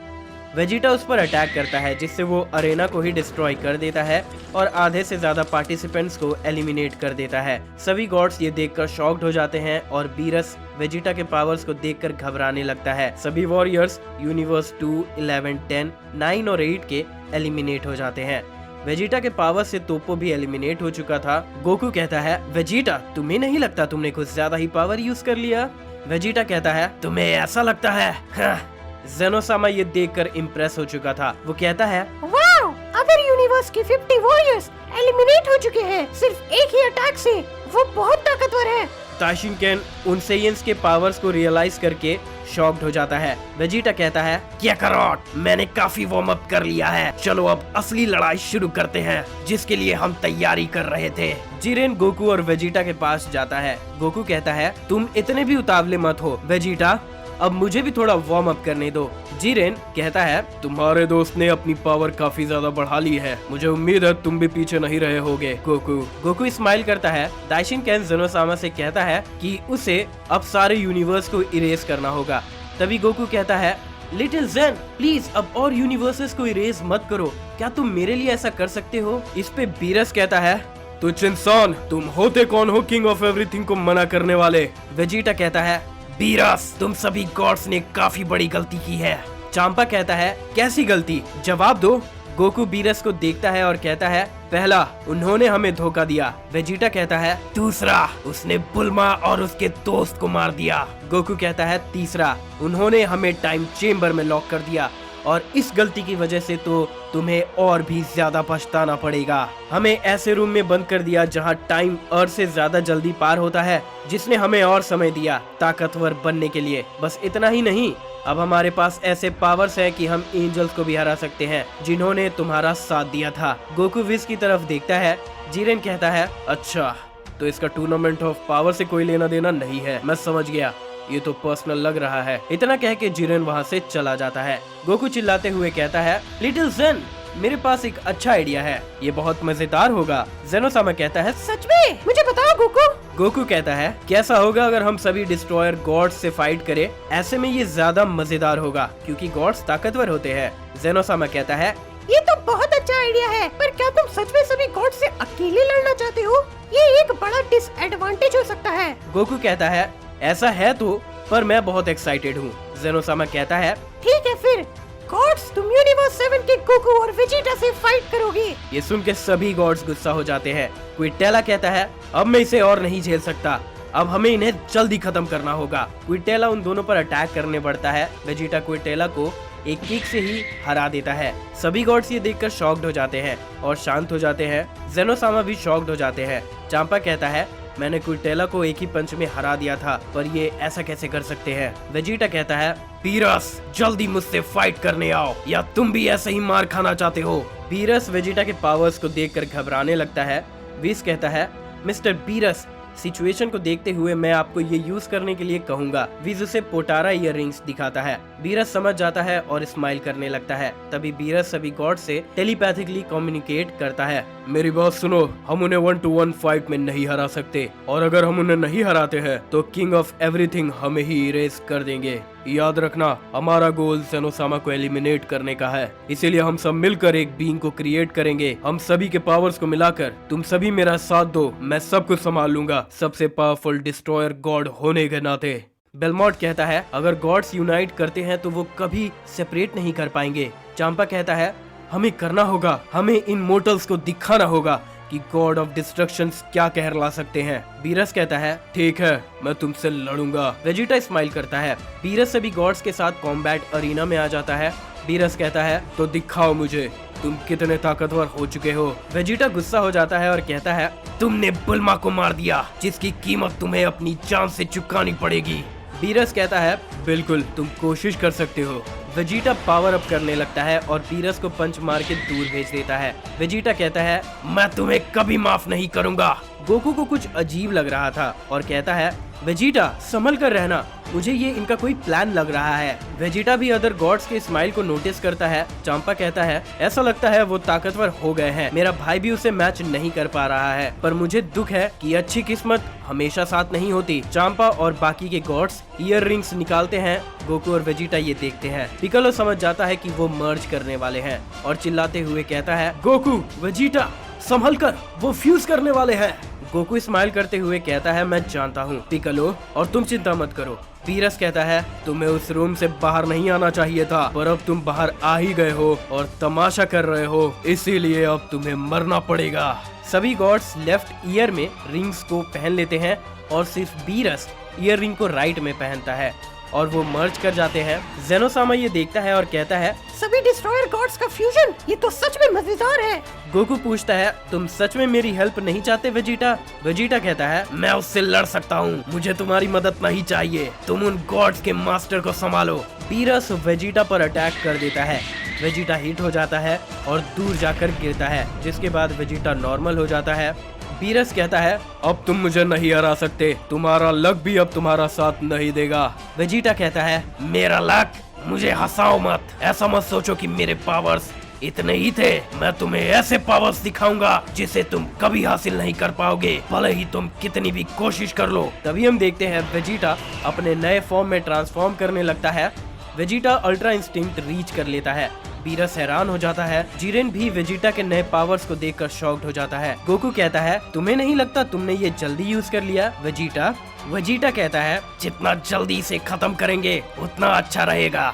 A: वेजिटा उस पर अटैक करता है जिससे वो अरेना को ही डिस्ट्रॉय कर देता है और आधे से ज्यादा पार्टिसिपेंट्स को एलिमिनेट कर देता है। सभी गॉड्स ये देखकर शॉक्ड हो जाते हैं और बीरस वेजिटा के पावर्स को देखकर घबराने लगता है। सभी वॉरियर्स यूनिवर्स 2, 11, 10, 9 और 8 के एलिमिनेट हो जाते हैं। वेजिटा के पावर से तोप्पो भी एलिमिनेट हो चुका था। गोकू कहता है वेजिटा तुम्हें नहीं लगता तुमने कुछ ज्यादा ही पावर यूज कर लिया। वेजिटा कहता है तुम्हें ऐसा लगता है। जेनोसामा ये देखकर इम्प्रेस हो चुका था। वो कहता है
C: वाओ, अदर यूनिवर्स के 50 वॉरियर्स एलिमिनेट हो चुके हैं सिर्फ एक ही अटैक से, वो बहुत ताकतवर है।
A: ताशिनकेन उन सेयंस के पावर्स को रियलाइज करके शॉक्ड हो जाता है। वेजिटा कहता है क्या करोट, मैंने काफी वार्म अप कर लिया है, चलो अब असली लड़ाई शुरू करते हैं जिसके लिए हम तैयारी कर रहे थे। जिरेन गोकू और वेजिटा के पास जाता है। गोकू कहता है तुम इतने भी उतावले मत हो वेजिटा, अब मुझे भी थोड़ा वार्म अप करने दो। जिरेन कहता है
B: तुम्हारे दोस्त ने अपनी पावर काफी ज्यादा बढ़ा ली है, मुझे उम्मीद है तुम भी पीछे नहीं रहे होगे गोकू।
A: गोकू स्माइल करता है। दाइशिनकेन जेनोसामा से कहता है कि उसे अब सारे यूनिवर्स को इरेज करना होगा। तभी गोकू कहता है लिटिल जेन प्लीज अब और यूनिवर्सेस को इरेज मत करो, क्या तुम मेरे लिए ऐसा कर सकते हो। इस पे बीरस कहता है
B: तुच्छ इंसान, तुम होते कौन हो किंग ऑफ एवरीथिंग को मना करने वाले।
A: वेजिटा कहता है बीरस तुम सभी गॉड्स ने काफी बड़ी गलती की है। चांपा कहता है कैसी गलती, जवाब दो। गोकू बीरस को देखता है और कहता है पहला उन्होंने हमें धोखा दिया। वेजिटा कहता है दूसरा उसने बुल्मा और उसके दोस्त को मार दिया। गोकू कहता है तीसरा उन्होंने हमें टाइम चेम्बर में लॉक कर दिया और इस गलती की वजह से तो तुम्हें और भी ज्यादा पछताना पड़ेगा। हमें ऐसे रूम में बंद कर दिया जहां टाइम अर्थ से ज्यादा जल्दी पार होता है, जिसने हमें और समय दिया ताकतवर बनने के लिए। बस इतना ही नहीं, अब हमारे पास ऐसे पावर्स हैं कि हम एंजल्स को भी हरा सकते हैं जिन्होंने तुम्हारा साथ दिया था। गोकू विज की तरफ देखता है। जिरेन कहता है अच्छा तो इसका टूर्नामेंट ऑफ पावर से कोई लेना देना नहीं है, मैं समझ गया, ये तो पर्सनल लग रहा है। इतना कह के जिरेन वहाँ से चला जाता है। गोकू चिल्लाते हुए कहता है लिटिल जेन मेरे पास एक अच्छा आइडिया है, ये बहुत मजेदार होगा। जेनोसामा कहता है
C: सच में, मुझे बताओ गोकू।
A: गोकू कहता है कैसा होगा अगर हम सभी डिस्ट्रॉयर गॉड्स से फाइट करें, ऐसे में ये ज्यादा मजेदार होगा क्योंकि गॉड्स ताकतवर होते हैं। जेनोसामा कहता है
C: ये तो बहुत अच्छा आइडिया है, पर क्या तुम सच में सभी गॉड से अकेले लड़ना चाहते हो? ये एक बड़ा डिसएडवांटेज हो सकता है।
A: गोकू कहता है ऐसा है तो, पर मैं बहुत एक्साइटेड हूँ। जेनोसामा कहता है
C: ठीक है फिर गॉड्स तुम यूनिवर्स 7 के गोकू और वेजिटा से फाइट करोगे।
A: ये सुन के सभी गॉड्स गुस्सा हो जाते हैं। क्विटेला कहता है अब मैं इसे और नहीं झेल सकता, अब हमें इन्हें जल्दी खत्म करना होगा। क्विटेला उन दोनों पर अटैक करने बढ़ता है। वेजिटा क्विटेला को एक किक से ही हरा देता है। सभी गॉड्स ये देखकर शॉक्ड हो जाते हैं और शांत हो जाते हैं। जेनोसामा भी शॉक्ड हो जाते हैं। चांपा कहता है, मैंने क्विटेला को एक ही पंच में हरा दिया था, पर ये ऐसा कैसे कर सकते हैं। वेजिटा कहता है, बीरस जल्दी मुझसे फाइट करने आओ, या तुम भी ऐसे ही मार खाना चाहते हो। बीरस वेजिटा के पावर्स को देखकर घबराने लगता है। विस कहता है, मिस्टर बीरस, सिचुएशन को देखते हुए मैं आपको ये यूज करने के लिए कहूंगा। विज उसे पोटारा इयररिंग्स दिखाता है। बीरस समझ जाता है और स्माइल करने लगता है। तभी बीरस सभी गॉड से टेलीपैथिकली कम्युनिकेट करता है।
B: मेरी बात सुनो, हम उन्हें 1-to-1 फाइट में नहीं हरा सकते, और अगर हम उन्हें नहीं हराते हैं तो किंग ऑफ एवरीथिंग हमें ही इरेज कर देंगे। याद रखना, हमारा गोल जेनोसामा को एलिमिनेट करने का है, इसीलिए हम सब मिलकर एक बीइंग को क्रिएट करेंगे। हम सभी के पावर्स को मिलाकर तुम सभी मेरा साथ दो, मैं सब कुछ संभाल लूंगा, सबसे पावरफुल डिस्ट्रॉयर गॉड होने के नाते।
A: बेलमॉट कहता है, अगर गॉड्स यूनाइट करते हैं तो वो कभी सेपरेट नहीं कर पाएंगे। चांपा कहता है, हमें करना होगा, हमें इन मोर्टल्स को दिखाना होगा कि गॉड ऑफ डिस्ट्रक्शन क्या कहर ला सकते हैं। बीरस कहता है,
B: ठीक है, मैं तुमसे लड़ूंगा।
A: वेजिटा स्माइल करता है। बीरस सभी गॉड्स के साथ कॉम्बैट अरीना में आ जाता है। बीरस कहता है,
B: तो दिखाओ मुझे तुम कितने ताकतवर हो चुके हो।
A: वेजिटा गुस्सा हो जाता है और कहता है, तुमने बुल्मा को मार दिया, जिसकी कीमत तुम्हें अपनी जान से चुकानी पड़ेगी। बीरस कहता है,
B: बिल्कुल, तुम कोशिश कर सकते हो।
A: वेजिटा पावर अप करने लगता है और बीरस को पंच मार के दूर भेज देता है। वेजिटा कहता है, मैं तुम्हें कभी माफ नहीं करूंगा। गोकू को कुछ अजीब लग रहा था और कहता है, वेजिटा संभल कर रहना, मुझे ये इनका कोई प्लान लग रहा है। वेजिटा भी अदर गॉड्स के स्माइल को नोटिस करता है। चांपा कहता है, ऐसा लगता है वो ताकतवर हो गए हैं, मेरा भाई भी उसे मैच नहीं कर पा रहा है, पर मुझे दुख है कि अच्छी किस्मत हमेशा साथ नहीं होती। चांपा और बाकी के गॉड्स ईयर रिंग्स निकालते हैं। गोकू और वेजिटा ये देखते हैं। पिकोलो समझ जाता है कि वो मर्ज करने वाले हैं और चिल्लाते हुए कहता है,
B: गोकू, वेजिटा संभल कर, वो फ्यूज करने वाले हैं।
A: गोकू स्माइल करते हुए कहता है, मैं जानता हूँ पिकोलो, और तुम चिंता मत करो। बीरस कहता है, तुम्हें उस रूम से बाहर नहीं आना चाहिए था, पर अब तुम बाहर आ ही गए हो और तमाशा कर रहे हो, इसीलिए अब तुम्हें मरना पड़ेगा। सभी गॉड्स लेफ्ट ईयर में रिंग्स को पहन लेते हैं और सिर्फ बीरस ईयर रिंग को राइट में पहनता है और वो मर्ज कर जाते हैं। जेनोसामा ये देखता है और कहता है,
C: सभी डिस्ट्रॉयर गॉड्स का फ्यूजन, ये तो सच में मजेदार है।
A: गोकू पूछता है, तुम सच में मेरी हेल्प नहीं चाहते वेजिटा? वेजिटा कहता है, मैं उससे लड़ सकता हूँ, मुझे तुम्हारी मदद नहीं चाहिए, तुम उन गॉड्स के मास्टर को संभालो। बीरस वेजिटा पर अटैक कर देता है। वेजिटा हिट हो जाता है और दूर जाकर गिरता है, जिसके बाद वेजिटा नॉर्मल हो जाता है। बीरस कहता है,
B: अब तुम मुझे नहीं हरा सकते, तुम्हारा लक भी अब तुम्हारा साथ नहीं देगा।
A: वेजिटा कहता है, मेरा लक? मुझे हंसाओ मत, ऐसा मत सोचो कि मेरे पावर्स इतने ही थे, मैं तुम्हें ऐसे पावर्स दिखाऊंगा जिसे तुम कभी हासिल नहीं कर पाओगे, भले ही तुम कितनी भी कोशिश कर लो। तभी हम देखते हैं वेजिटा अपने नए फॉर्म में ट्रांसफॉर्म करने लगता है। वेजिटा अल्ट्रा इंस्टिंक्ट रीच कर लेता है। बीरस हैरान हो जाता है। जीरेन भी वेजिटा के नए पावर्स को देखकर शॉक्ड हो जाता है। गोकू कहता है, तुम्हें नहीं लगता तुमने ये जल्दी यूज कर लिया वेजिटा? वेजिटा कहता है, जितना जल्दी इसे खत्म करेंगे उतना अच्छा रहेगा।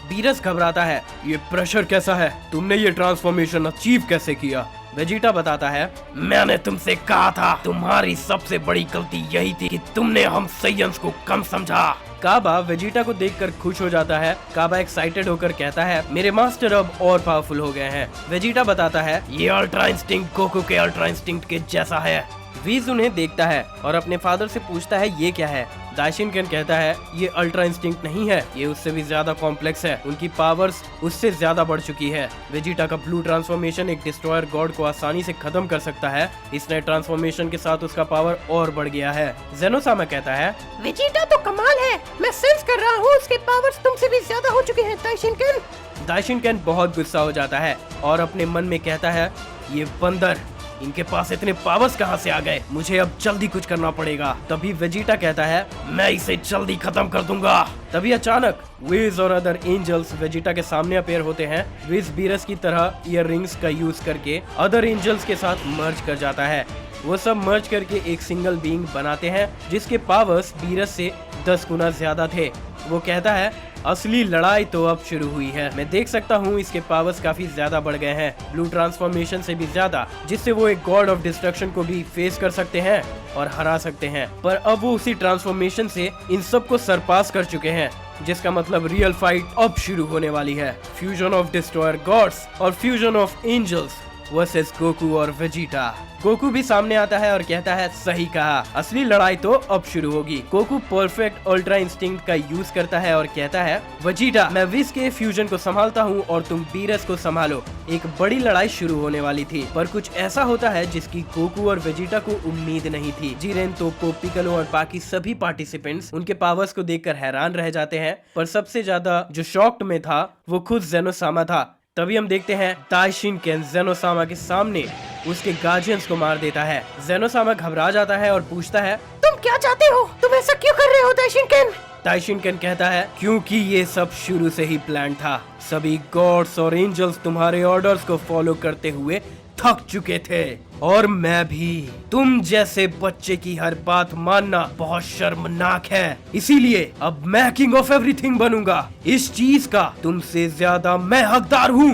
A: बीरस घबराता है,
B: ये प्रेशर कैसा है, तुमने ये ट्रांसफॉर्मेशन अचीव कैसे किया?
A: वेजिटा बताता है, मैंने तुमसे कहा था, तुम्हारी सबसे बड़ी गलती यही थी कि तुमने हम सैयंस को कम समझा। काबा वेजिटा को देखकर खुश हो जाता है। काबा एक्साइटेड होकर कहता है, मेरे मास्टर अब और पावरफुल हो गए हैं। वेजिटा बताता है, ये अल्ट्रा इंस्टिंक्ट गोकू के अल्ट्रा इंस्टिंक्ट के जैसा है। वीज उन्हें देखता है और अपने फादर से पूछता है, ये क्या है? दाइशिनकेन कहता है, ये अल्ट्रा इंस्टिंक्ट नहीं है, ये उससे भी ज्यादा कॉम्प्लेक्स है, उनकी पावर्स उससे ज्यादा बढ़ चुकी है। वेजिटा का ब्लू ट्रांसफॉर्मेशन एक डिस्ट्रॉयर गॉड को आसानी से खत्म कर सकता है। इस नए ट्रांसफॉर्मेशन के साथ उसका पावर और बढ़ गया है। जेनोसामा कहता है,
C: वेजिटा तो कमाल है, मैं सेंस कर रहा हूँ उसके पावर्स तुमसे भी ज्यादा हो चुके हैं दाइशिनकेन।
A: दाइशिनकेन बहुत गुस्सा हो जाता है और अपने मन में कहता है, ये बंदर, इनके पास इतने पावर्स कहां से आ गए, मुझे अब जल्दी कुछ करना पड़ेगा। तभी वेजिटा कहता है, मैं इसे जल्दी खत्म कर दूंगा। तभी अचानक विज और अदर एंजल्स वेजिटा के सामने अपेयर होते हैं। विज बीरस की तरह ईयर रिंग्स का यूज करके अदर एंजल्स के साथ मर्ज कर जाता है। वो सब मर्ज करके एक सिंगल बीइंग बनाते हैं जिसके पावर्स बीरस से 10 गुना ज्यादा थे। वो कहता है, असली लड़ाई तो अब शुरू हुई है। मैं देख सकता हूँ इसके पावर्स काफी ज्यादा बढ़ गए हैं, ब्लू ट्रांसफॉर्मेशन से भी ज्यादा, जिससे वो एक गॉड ऑफ डिस्ट्रक्शन को भी फेस कर सकते हैं और हरा सकते हैं। पर अब वो उसी ट्रांसफॉर्मेशन से इन सब को सरपास कर चुके हैं, जिसका मतलब रियल फाइट अब शुरू होने वाली है। फ्यूजन ऑफ डिस्ट्रॉयर गॉड्स और fusion of angels versus Goku और वेजिटा। गोकू भी सामने आता है और कहता है सही कहा, असली लड़ाई तो अब शुरू होगी। गोकू परफेक्ट अल्ट्रा इंस्टिंक्ट का यूज करता है और कहता है वेजिटा, मैं विस के फ्यूजन को संभालता हूँ और तुम बीरस को संभालो। एक बड़ी लड़ाई शुरू होने वाली थी, पर कुछ ऐसा होता है जिसकी गोकू और वेजिटा को उम्मीद नहीं थी। जिरेन, तोप्पो, पिccolo और बाकी सभी पार्टिसिपेंट्स उनके पावर्स को देखकर हैरान रह जाते हैं, पर सबसे ज्यादा जो शॉक्ड में था वो खुद जेनोसामा था। तभी हम देखते हैं ताइशिनकेन जेनोसामा के सामने उसके गार्जियंस को मार देता है। जेनोसामा घबरा जाता है और पूछता है
C: तुम क्या चाहते हो? तुम ऐसा क्यों कर रहे हो ताइशिनकेन?
A: ताइशिनकेन कहता है क्योंकि ये सब शुरू से ही प्लान था। सभी गॉड्स और एंजल्स तुम्हारे ऑर्डर्स को फॉलो करते हुए थक चुके थे, और मैं भी। तुम जैसे बच्चे की हर बात मानना बहुत शर्मनाक है, इसीलिए अब मैं किंग ऑफ एवरीथिंग बनूंगा। इस चीज का तुमसे ज्यादा मैं हकदार हूँ।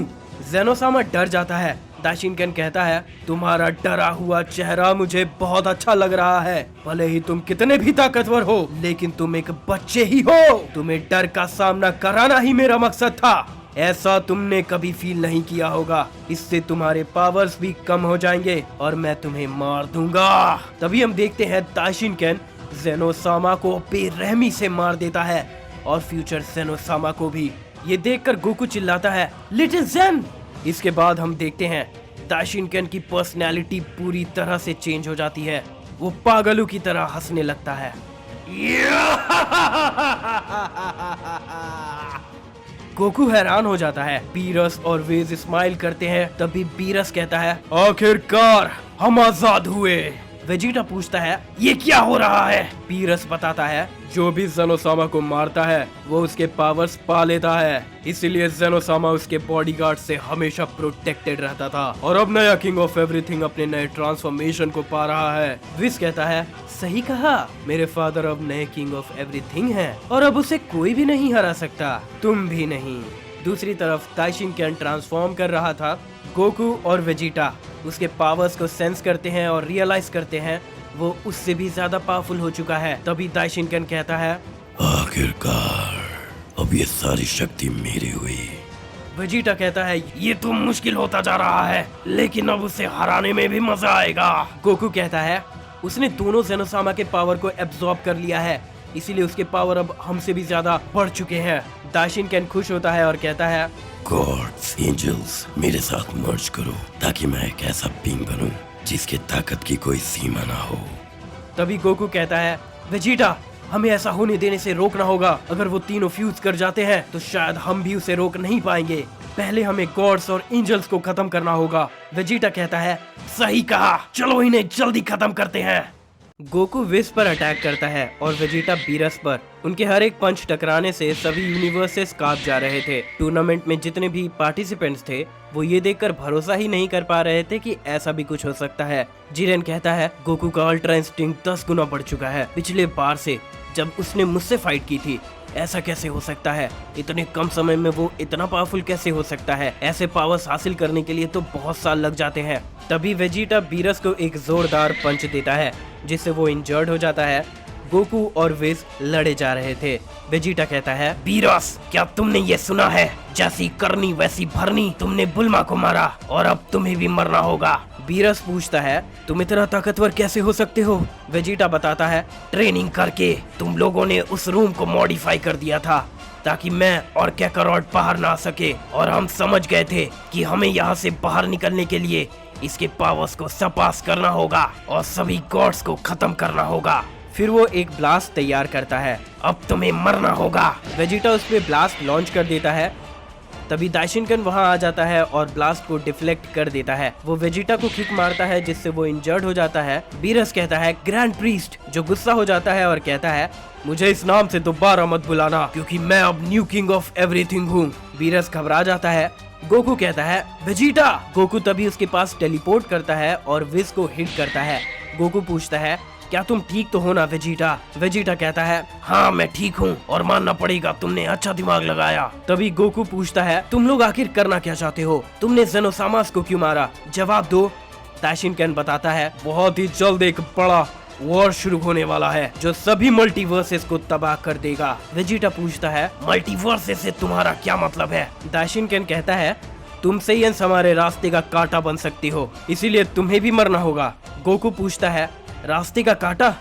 A: जेनोसामा डर जाता है। ताइशिनकेन कहता है तुम्हारा डरा हुआ चेहरा मुझे बहुत अच्छा लग रहा है। भले ही तुम कितने भी ताकतवर हो, लेकिन तुम एक बच्चे ही हो। तुम्हें डर का सामना कराना ही मेरा मकसद था। ऐसा तुमने कभी फील नहीं किया होगा। इससे तुम्हारे पावर्स भी कम हो जाएंगे और मैं तुम्हें मार दूंगा। तभी हम देखते हैं ताइशिनकेन जेनोसामा को बेरहमी से मार देता है और फ्यूचर जेनोसामा को भी। ये देखकर गोकू चिल्लाता है लिटिल जेन। इसके बाद हम देखते हैं ताइशिनकेन की पर्सनैलिटी पूरी तरह से चेंज हो जाती है। वो पागलों की तरह हंसने लगता है। गोकू हैरान हो जाता है। बीरस और वेज स्माइल करते हैं। तभी बीरस कहता है आखिरकार हम आजाद हुए। वेजिटा पूछता है ये क्या हो रहा है? बीरस बताता है जो भी जेनोसामा को मारता है वो उसके पावर्स पा लेता है, इसीलिए जेनोसामा उसके बॉडीगार्ड से हमेशा प्रोटेक्टेड रहता था, और अब नया किंग ऑफ एवरीथिंग अपने नए ट्रांसफॉर्मेशन को पा रहा है। विस कहता है सही कहा, मेरे फादर अब नए किंग ऑफ एवरीथिंग हैं और अब उसे कोई भी नहीं हरा सकता, तुम भी नहीं। दूसरी तरफ ताइशिनकेन ट्रांसफॉर्म कर रहा था। गोकू और वेजिटा उसके पावर्स को सेंस करते हैं और रियलाइज करते हैं वो उससे भी ज्यादा पावरफुल हो चुका है। तभी ताइशिनकेन कहता है
B: आखिरकार अब ये सारी शक्ति मेरी हुई।
A: वेजिटा कहता है ये तो मुश्किल होता जा रहा है, लेकिन अब उसे हराने में भी मजा आएगा। गोकू कहता है उसने दोनों जेनोसामा के पावर को एब्जॉर्ब कर लिया है, इसीलिए उसके पावर अब हमसे भी ज्यादा बढ़ चुके हैं। ताइशिनकेन खुश होता है और कहता है
B: गॉड्स एंजल्स मेरे साथ मर्ज करो ताकि मैं एक ऐसा बीइंग बनूं जिसके ताकत की कोई सीमा ना हो।
A: तभी गोकू कहता है वेजिटा हमें ऐसा होने देने से रोकना होगा। अगर वो तीनों फ्यूज कर जाते हैं तो शायद हम भी उसे रोक नहीं पाएंगे। पहले हमें गॉड्स और एंजल्स को खत्म करना होगा। वेजिटा कहता है सही कहा, चलो इन्हें जल्दी खत्म करते हैं। गोकू विस पर अटैक करता है और वेजिटा बीरस पर। उनके हर एक पंच टकराने से सभी यूनिवर्सेस कांप जा रहे थे। टूर्नामेंट में जितने भी पार्टिसिपेंट्स थे वो ये देखकर भरोसा ही नहीं कर पा रहे थे कि ऐसा भी कुछ हो सकता है। जिरेन कहता है गोकू का अल्ट्रा इंस्टिंक्ट 10 गुना बढ़ चुका है पिछले बार से, जब उसने मुझसे फाइट की थी। ऐसा कैसे हो सकता है? इतने कम समय में वो इतना पावरफुल कैसे हो सकता है? ऐसे पावर्स हासिल करने के लिए तो बहुत साल लग जाते हैं। तभी वेजिटा बीरस को एक जोरदार पंच देता है जिससे वो इंजर्ड हो जाता है। गोकू और विस लड़े जा रहे थे। वेजिटा कहता है बीरस क्या तुमने ये सुना है, जैसी करनी वैसी भरनी, तुमने बुल्मा को मारा और अब तुम्हें भी मरना होगा। बीरस पूछता है तुम इतना ताकतवर कैसे हो सकते हो? वेजिटा बताता है ट्रेनिंग करके तुम लोगों ने उस रूम को मॉडिफाई कर दिया था ताकि मैं और कैकारोट बाहर ना आ सके, और हम समझ गए थे कि हमें यहाँ से बाहर निकलने के लिए इसके पावर्स को सरपास करना होगा और सभी गॉड्स को खत्म करना होगा। फिर वो एक ब्लास्ट तैयार करता है। अब तुम्हें मरना होगा। वेजिटा उस पे ब्लास्ट लॉन्च कर देता है। तभी ताइशिनकेन वहां आ जाता है और ब्लास्ट को डिफ्लेक्ट कर देता है। वो वेजिटा को किक मारता है जिससे वो इंजर्ड हो जाता है। बीरस कहता है ग्रैंड प्रीस्ट, जो गुस्सा हो जाता है और कहता है मुझे इस नाम से दोबारा मत बुलाना क्योंकि मैं अब न्यू किंग ऑफ एवरीथिंग हूँ। बीरस घबरा जाता है। गोकू कहता है वेजिटा। गोकू तभी उसके पास टेलीपोर्ट करता है और विस को हिट करता है। गोकू पूछता है क्या तुम ठीक तो हो ना वेजिटा? वेजिटा कहता है हाँ मैं ठीक हूँ और मानना पड़ेगा तुमने अच्छा दिमाग लगाया। तभी गोकू पूछता है तुम लोग आखिर करना क्या चाहते हो? तुमने ज़ेनोसामास को क्यों मारा? जवाब दो। दाशिनकेन बताता है बहुत ही जल्द एक बड़ा वॉर शुरू होने वाला है जो सभी मल्टीवर्सेस को तबाह कर देगा। वेजिटा पूछता है मल्टीवर्सेस से तुम्हारा क्या मतलब है? दाशिनकेन कहता है तुम सेयंस हमारे रास्ते का कांटा बन सकती हो, इसीलिए तुम्हें भी मरना होगा। गोकू पूछता है रास्ते का कांटा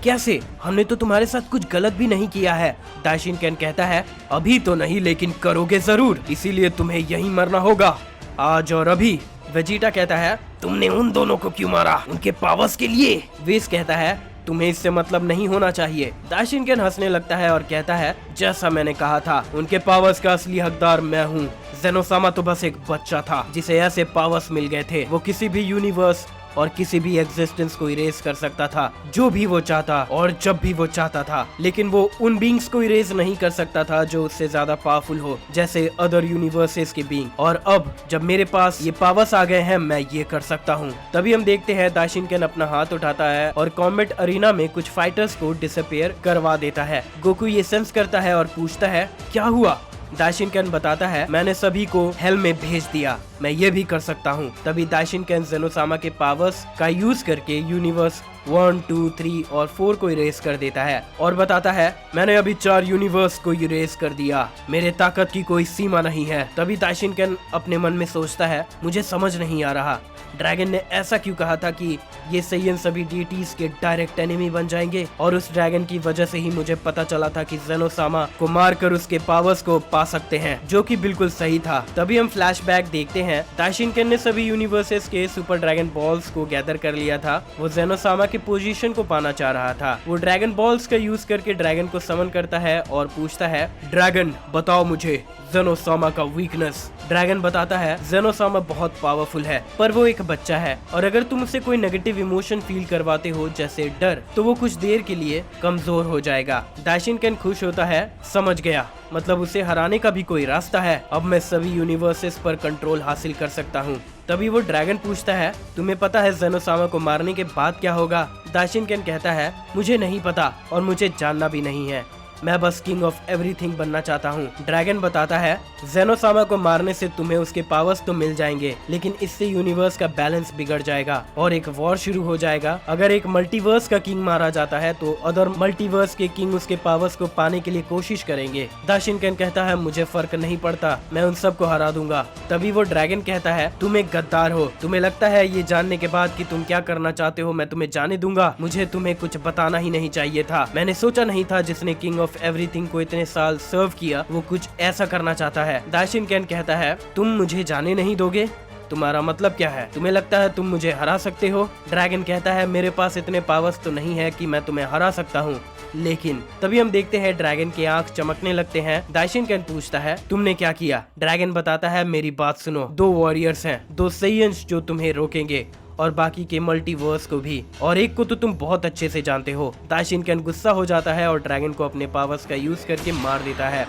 A: कैसे? हमने तो तुम्हारे साथ कुछ गलत भी नहीं किया है। दाशिनकेन कहता है अभी तो नहीं लेकिन करोगे जरूर, इसीलिए तुम्हें यहीं मरना होगा आज और अभी। वेजिटा कहता है तुमने उन दोनों को क्यों मारा? उनके पावर्स के लिए। वेस कहता है तुम्हें इससे मतलब नहीं होना चाहिए। दाशिनकेन हंसने लगता है और कहता है जैसा मैंने कहा था उनके पावर्स का असली हकदार मैं हूँ। ज़ेनोसामा तो बस एक बच्चा था जिसे ऐसे पावर्स मिल गए थे। वो किसी भी यूनिवर्स और किसी भी एग्जिस्टेंस को इरेज कर सकता था जो भी वो चाहता और जब भी वो चाहता था, लेकिन वो उन बींग्स को इरेज नहीं कर सकता था जो उससे ज्यादा पावरफुल हो, जैसे अदर यूनिवर्सेस के बींग। और अब जब मेरे पास ये पावर्स आ गए हैं मैं ये कर सकता हूँ। तभी हम देखते हैं दाशिनकेन अपना हाथ उठाता है और कॉम्बैट अरीना में कुछ फाइटर्स को डिसअपीयर करवा देता है। गोकू ये सेंस करता है और पूछता है क्या हुआ? दाशिनकेन बताता है मैंने सभी को हेल में भेज दिया, मैं ये भी कर सकता हूँ। तभी दाशिनकेन ज़ेनोसामा के पावर्स का यूज करके यूनिवर्स 1, 2, 3 और 4 को इरेज कर देता है और बताता है मैंने अभी 4 यूनिवर्स को इरेज कर दिया, मेरे ताकत की कोई सीमा नहीं है। तभी दाशिनकेन अपने मन में सोचता है मुझे समझ नहीं आ रहा ड्रैगन ने ऐसा क्यों कहा था कि ये सेयन सभी डीटीज के डायरेक्ट एनिमी बन जाएंगे, और उस ड्रैगन की वजह से ही मुझे पता चला था कि ज़ेनोसामा को मारकर उसके पावर्स को पा सकते हैं, जो कि बिल्कुल सही था। तभी हम फ्लैशबैक देखते हैं दाशिनकेन ने सभी यूनिवर्सेस के सुपर ड्रैगन बॉल्स को गैदर कर लिया था। वो ज़ेनोसामा की पोजीशन को पाना चाह रहा था। वो ड्रैगन बॉल्स का यूज करके ड्रैगन को समन करता है और पूछता है ड्रैगन बताओ मुझे ज़ेनोसामा का वीकनेस। ड्रैगन बताता है ज़ेनोसामा बहुत पावरफुल है पर वो एक बच्चा है, और अगर तुम उसे कोई नेगेटिव इमोशन फील करवाते हो जैसे डर, तो वो कुछ देर के लिए कमजोर हो जाएगा। दाशिनकेन खुश होता है समझ गया, मतलब उसे हराने का भी कोई रास्ता है, अब मैं सभी यूनिवर्सेस पर कंट्रोल हासिल कर सकता हूँ। तभी वो ड्रैगन पूछता है तुम्हें पता है ज़ेनोसामा को मारने के बाद क्या होगा? दाशिनकेन कहता है मुझे नहीं पता और मुझे जानना भी नहीं है, मैं बस किंग ऑफ एवरीथिंग बनना चाहता हूँ। ड्रैगन बताता है ज़ेनोसामा को मारने से तुम्हें उसके पावर्स तो मिल जाएंगे, लेकिन इससे यूनिवर्स का बैलेंस बिगड़ जाएगा और एक वॉर शुरू हो जाएगा। अगर एक मल्टीवर्स का किंग मारा जाता है तो अदर मल्टीवर्स के किंग उसके पावर्स को पाने के लिए कोशिश करेंगे। दाशिनकेन कहता है मुझे फर्क नहीं पड़ता, मैं उन सबको हरा दूंगा। तभी वो ड्रैगन कहता है तुम एक गद्दार हो, तुम्हें लगता है ये जानने के बाद कि तुम क्या करना चाहते हो मैं तुम्हें जाने दूंगा? मुझे तुम्हें कुछ बताना ही नहीं चाहिए था, मैंने सोचा नहीं था जिसने किंग ऑफ एवरीथिंग को इतने साल सर्व किया वो कुछ ऐसा करना चाहता है। दाशिनकेन कहता है तुम मुझे जाने नहीं दोगे? तुम्हारा मतलब क्या है? तुम्हें लगता है तुम मुझे हरा सकते हो? ड्रैगन कहता है मेरे पास इतने पावर्स तो नहीं है कि मैं तुम्हें हरा सकता हूँ, लेकिन तभी हम देखते हैं ड्रैगन के आंख चमकने लगते हैं। दाशिनकेन पूछता है तुमने क्या किया? ड्रैगन बताता है मेरी बात सुनो, 2 वॉरियर्स हैं, 2 सेयंस जो तुम्हें रोकेंगे और बाकी के मल्टीवर्स को भी, और एक को तो तुम बहुत अच्छे से जानते हो। दाशिनकेन गुस्सा हो जाता है और ड्रैगन को अपने पावर्स का यूज करके मार देता है।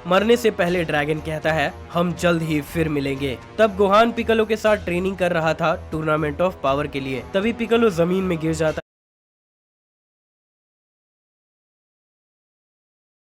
A: मरने से पहले ड्रैगन कहता है हम जल्द ही फिर मिलेंगे। तब गोहान पिकलो के साथ ट्रेनिंग कर रहा था टूर्नामेंट ऑफ पावर के लिए। तभी पिकलो जमीन में गिर जाता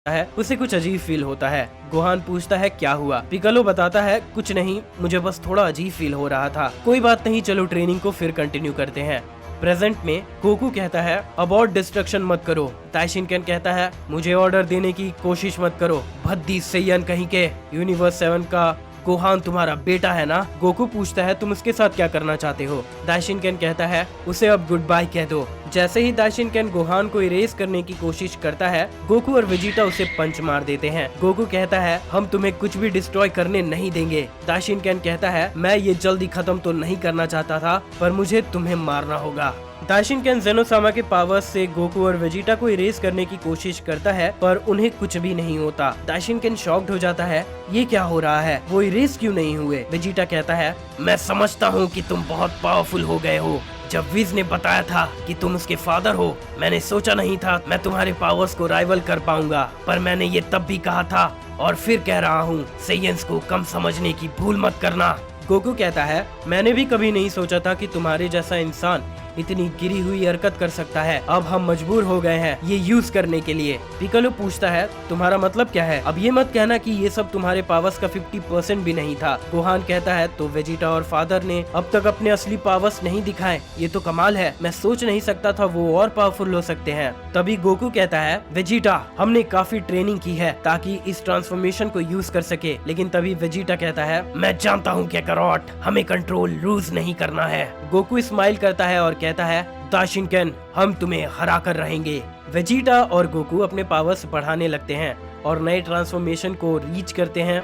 A: है, उसे कुछ अजीब फील होता है। गोहान पूछता है क्या हुआ? पिकलो बताता है कुछ नहीं, मुझे बस थोड़ा अजीब फील हो रहा था। कोई बात नहीं, चलो ट्रेनिंग को फिर कंटिन्यू करते हैं। प्रेजेंट में गोकू कहता है अबॉर्ट डिस्ट्रक्शन मत करो। दाशिनकेन कहता है मुझे ऑर्डर देने की कोशिश मत करो, भद्दी सेयन कहीं के। यूनिवर्स 7 का गोहान तुम्हारा बेटा है ना? गोकू पूछता है तुम उसके साथ क्या करना चाहते हो? दाशिनकेन कहता है उसे अब गुड बाय कह दो। जैसे ही दाशिनकेन गोहान को इरेज करने की कोशिश करता है, गोकू और वेजिटा उसे पंच मार देते हैं। गोकू कहता है हम तुम्हें कुछ भी डिस्ट्रॉय करने नहीं देंगे। दाशिनकेन कहता है मैं ये जल्दी खत्म तो नहीं करना चाहता था, पर मुझे तुम्हें मारना होगा। दाशिनकेन ज़ेनोसामा के पावर्स से गोकू और वेजिटा को इरेज करने की कोशिश करता है, पर उन्हें कुछ भी नहीं होता। दाशिनकेन शॉक्ड हो जाता है, ये क्या हो रहा है, वो इरेज क्यों नहीं हुए? वेजिटा कहता है मैं समझता हूँ कि तुम बहुत पावरफुल हो गए हो। जब विज ने बताया था कि तुम उसके फादर हो, मैंने सोचा नहीं था मैं तुम्हारे पावर्स को राइवल कर पाऊंगा, पर मैंने ये तब भी कहा था और फिर कह रहा हूँ, सेयंस को कम समझने की भूल मत करना। गोकू कहता है मैंने भी कभी नहीं सोचा था कि तुम्हारे जैसा इंसान इतनी गिरी हुई हरकत कर सकता है। अब हम मजबूर हो गए हैं ये यूज करने के लिए। पिकोलो पूछता है तुम्हारा मतलब क्या है? अब ये मत कहना कि ये सब तुम्हारे पावर्स का 50% भी नहीं था। गोहान कहता है तो वेजिटा और फादर ने अब तक अपने असली पावर्स नहीं दिखाए, ये तो कमाल है। मैं सोच नहीं सकता था वो और पावरफुल हो सकते हैं। तभी गोकू कहता है वेजिटा हमने काफी ट्रेनिंग की है ताकि इस ट्रांसफॉर्मेशन को यूज कर सके। लेकिन तभी वेजिटा कहता है मैं जानता हूँ काकारोट, हमें कंट्रोल लूज नहीं करना है। गोकू स्माइल करता है और कहता है दाशिनकेन हम तुम्हें हरा कर रहेंगे। वेजिटा और गोकू अपने पावर्स बढ़ाने लगते हैं और नए ट्रांसफॉर्मेशन को रीच करते हैं।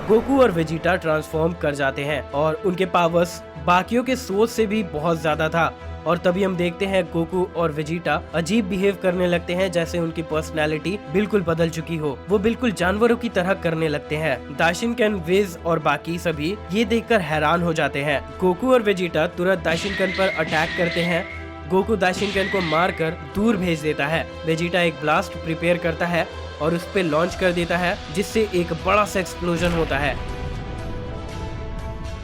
A: गोकू और वेजिटा ट्रांसफॉर्म कर जाते हैं और उनके पावर्स बाकियों के सोच से भी बहुत ज्यादा था। और तभी हम देखते हैं गोकू और वेजिटा अजीब बिहेव करने लगते हैं, जैसे उनकी पर्सनैलिटी बिल्कुल बदल चुकी हो। वो बिल्कुल जानवरों की तरह करने लगते हैं। दाशिनकेन, विज और बाकी सभी ये देखकर हैरान हो जाते हैं। गोकू और वेजिटा तुरंत दाशिनकेन पर अटैक करते हैं। गोकू दाशिनकेन को मारकर दूर भेज देता है। वेजिटा एक ब्लास्ट प्रिपेयर करता है और उस पे लॉन्च कर देता है, जिससे एक बड़ा सा एक्सप्लोजन होता है।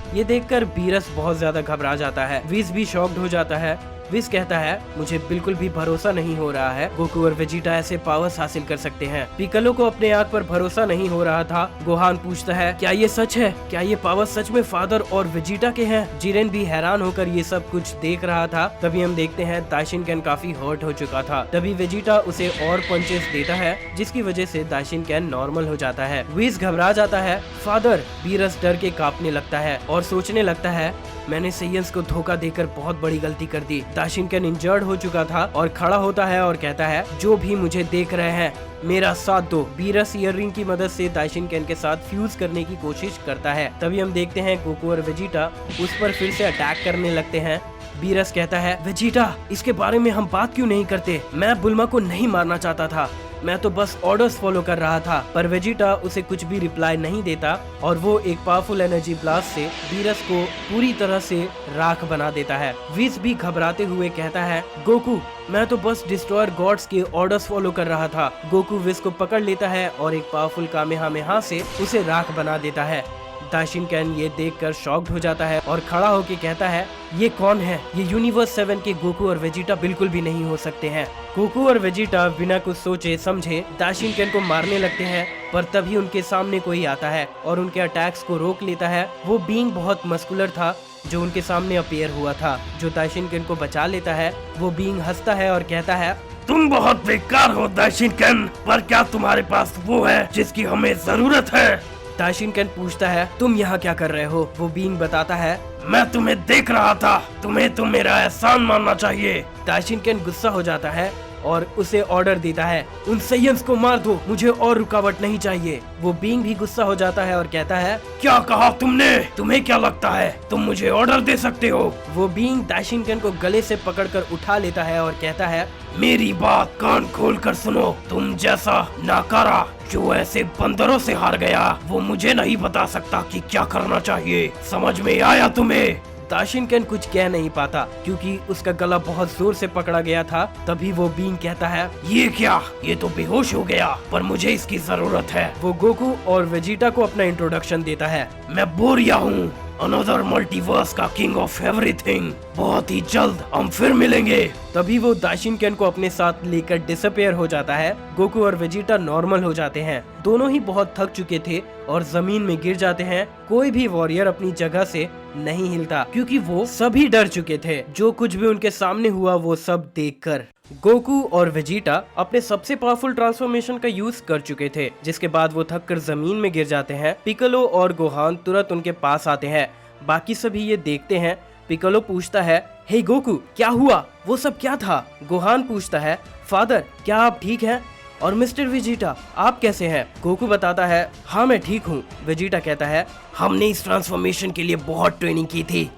A: ये देखकर बीरस बहुत ज्यादा घबरा जाता है। विज भी शॉक्ड हो जाता है। विज कहता है मुझे बिल्कुल भी भरोसा नहीं हो रहा है गोकू और वेजिटा ऐसे पावर्स हासिल कर सकते हैं। पिकोलो को अपने आँख पर भरोसा नहीं हो रहा था। गोहान पूछता है क्या ये सच है? क्या ये पावर्स सच में फादर और वेजिटा के हैं? जिरेन भी हैरान होकर ये सब कुछ देख रहा था। तभी हम देखते हैं दाशिनकेन काफी हर्ट हो चुका था। तभी वेजिटा उसे और पंचेस देता है, जिसकी वजह से दाशिनकेन नॉर्मल हो जाता है। विज घबरा जाता है। फादर, बीरस डर के कांपने लगता है और सोचने लगता है मैंने सेयंस को धोखा देकर बहुत बड़ी गलती कर दी। दाशिनकेन इंजर्ड हो चुका था और खड़ा होता है और कहता है जो भी मुझे देख रहे हैं मेरा साथ दो। बीरस ईयररिंग की मदद से दाशिनकेन के साथ फ्यूज करने की कोशिश करता है। तभी हम देखते हैं गोकू और वेजिटा उस पर फिर से अटैक करने लगते हैं। बीरस कहता है वेजिटा इसके बारे में हम बात क्यों नहीं करते? मैं बुल्मा को नहीं मारना चाहता था, मैं तो बस ऑर्डर्स फॉलो कर रहा था। पर वेजिटा उसे कुछ भी रिप्लाई नहीं देता और वो एक पावरफुल एनर्जी ब्लास्ट से बीरस को पूरी तरह से राख बना देता है। विज भी घबराते हुए कहता है गोकू मैं तो बस डिस्ट्रॉयर गॉड्स के ऑर्डर्स फॉलो कर रहा था। गोकू विज को पकड़ लेता है और एक पावरफुल कामेहामेहा से उसे राख बना देता है। दाशिनकेन ये देखकर शॉक्ड हो जाता है और खड़ा होकर कहता है ये कौन है? ये यूनिवर्स 7 के गोकू और वेजिटा बिल्कुल भी नहीं हो सकते हैं। गोकू और वेजिटा बिना कुछ सोचे समझे दाशिनकेन को मारने लगते हैं, पर तभी उनके सामने कोई आता है और उनके अटैक्स को रोक लेता है। वो बीइंग बहुत मस्कुलर था जो उनके सामने अपीयर हुआ था, जो दाशिनकेन को बचा लेता है। वो बीइंग हंसता है और कहता है
B: तुम बहुत बेकार हो दाशिनकेन, पर क्या तुम्हारे पास वो है जिसकी हमें जरूरत है?
A: दाशिनकेन पूछता है तुम यहाँ क्या कर रहे हो? वो बीइंग बताता है
B: मैं तुम्हें देख रहा था, तुम्हें तो मेरा एहसान मानना चाहिए।
A: दाशिनकेन गुस्सा हो जाता है और उसे ऑर्डर देता है उन सेयंस को मार दो, मुझे और रुकावट नहीं चाहिए। वो बीइंग भी गुस्सा हो जाता है और कहता है
B: क्या कहा तुमने? तुम्हें क्या लगता है तुम मुझे ऑर्डर दे सकते हो?
A: वो बीइंग दाशिनकेन को गले से पकड़कर उठा लेता है और कहता है
B: मेरी बात कान खोल कर सुनो, तुम जैसा नाकारा जो ऐसे बंदरों से हार गया वो मुझे नहीं बता सकता कि क्या करना चाहिए। समझ में आया तुम्हें?
A: दाशिनकेन कुछ कह नहीं पाता क्योंकि उसका गला बहुत जोर से पकड़ा गया था। तभी वो बीइंग कहता है
B: ये क्या? ये तो बेहोश हो गया, पर मुझे इसकी जरूरत है।
A: वो गोकू और वेजिटा को अपना इंट्रोडक्शन देता है।
B: मैं बोरिया हूँ, अनदर मल्टीवर्स का किंग ऑफ एवरीथिंग। बहुत ही जल्द हम फिर मिलेंगे।
A: तभी वो दाशिनकेन को अपने साथ लेकर डिसअपियर हो जाता है। गोकू और वेजिटा नॉर्मल हो जाते हैं। दोनों ही बहुत थक चुके थे और जमीन में गिर जाते हैं। कोई भी वॉरियर अपनी जगह से नहीं हिलता क्योंकि वो सभी डर चुके थे जो कुछ भी उनके सामने हुआ वो सब देखकर। गोकू और वेजिटा अपने सबसे पावरफुल ट्रांसफॉर्मेशन का यूज कर चुके थे, जिसके बाद वो थक कर जमीन में गिर जाते हैं। पिकोलो और गोहान तुरंत उनके पास आते हैं। बाकी सभी ये देखते हैं। पिकोलो पूछता है हे गोकू क्या हुआ? वो सब क्या था? गोहान पूछता है फादर क्या आप ठीक हैं? और मिस्टर वेजिटा आप कैसे हैं? गोकू बताता है हाँ मैं ठीक हूँ। वेजिटा कहता है हमने इस ट्रांसफॉर्मेशन के लिए बहुत ट्रेनिंग की थी,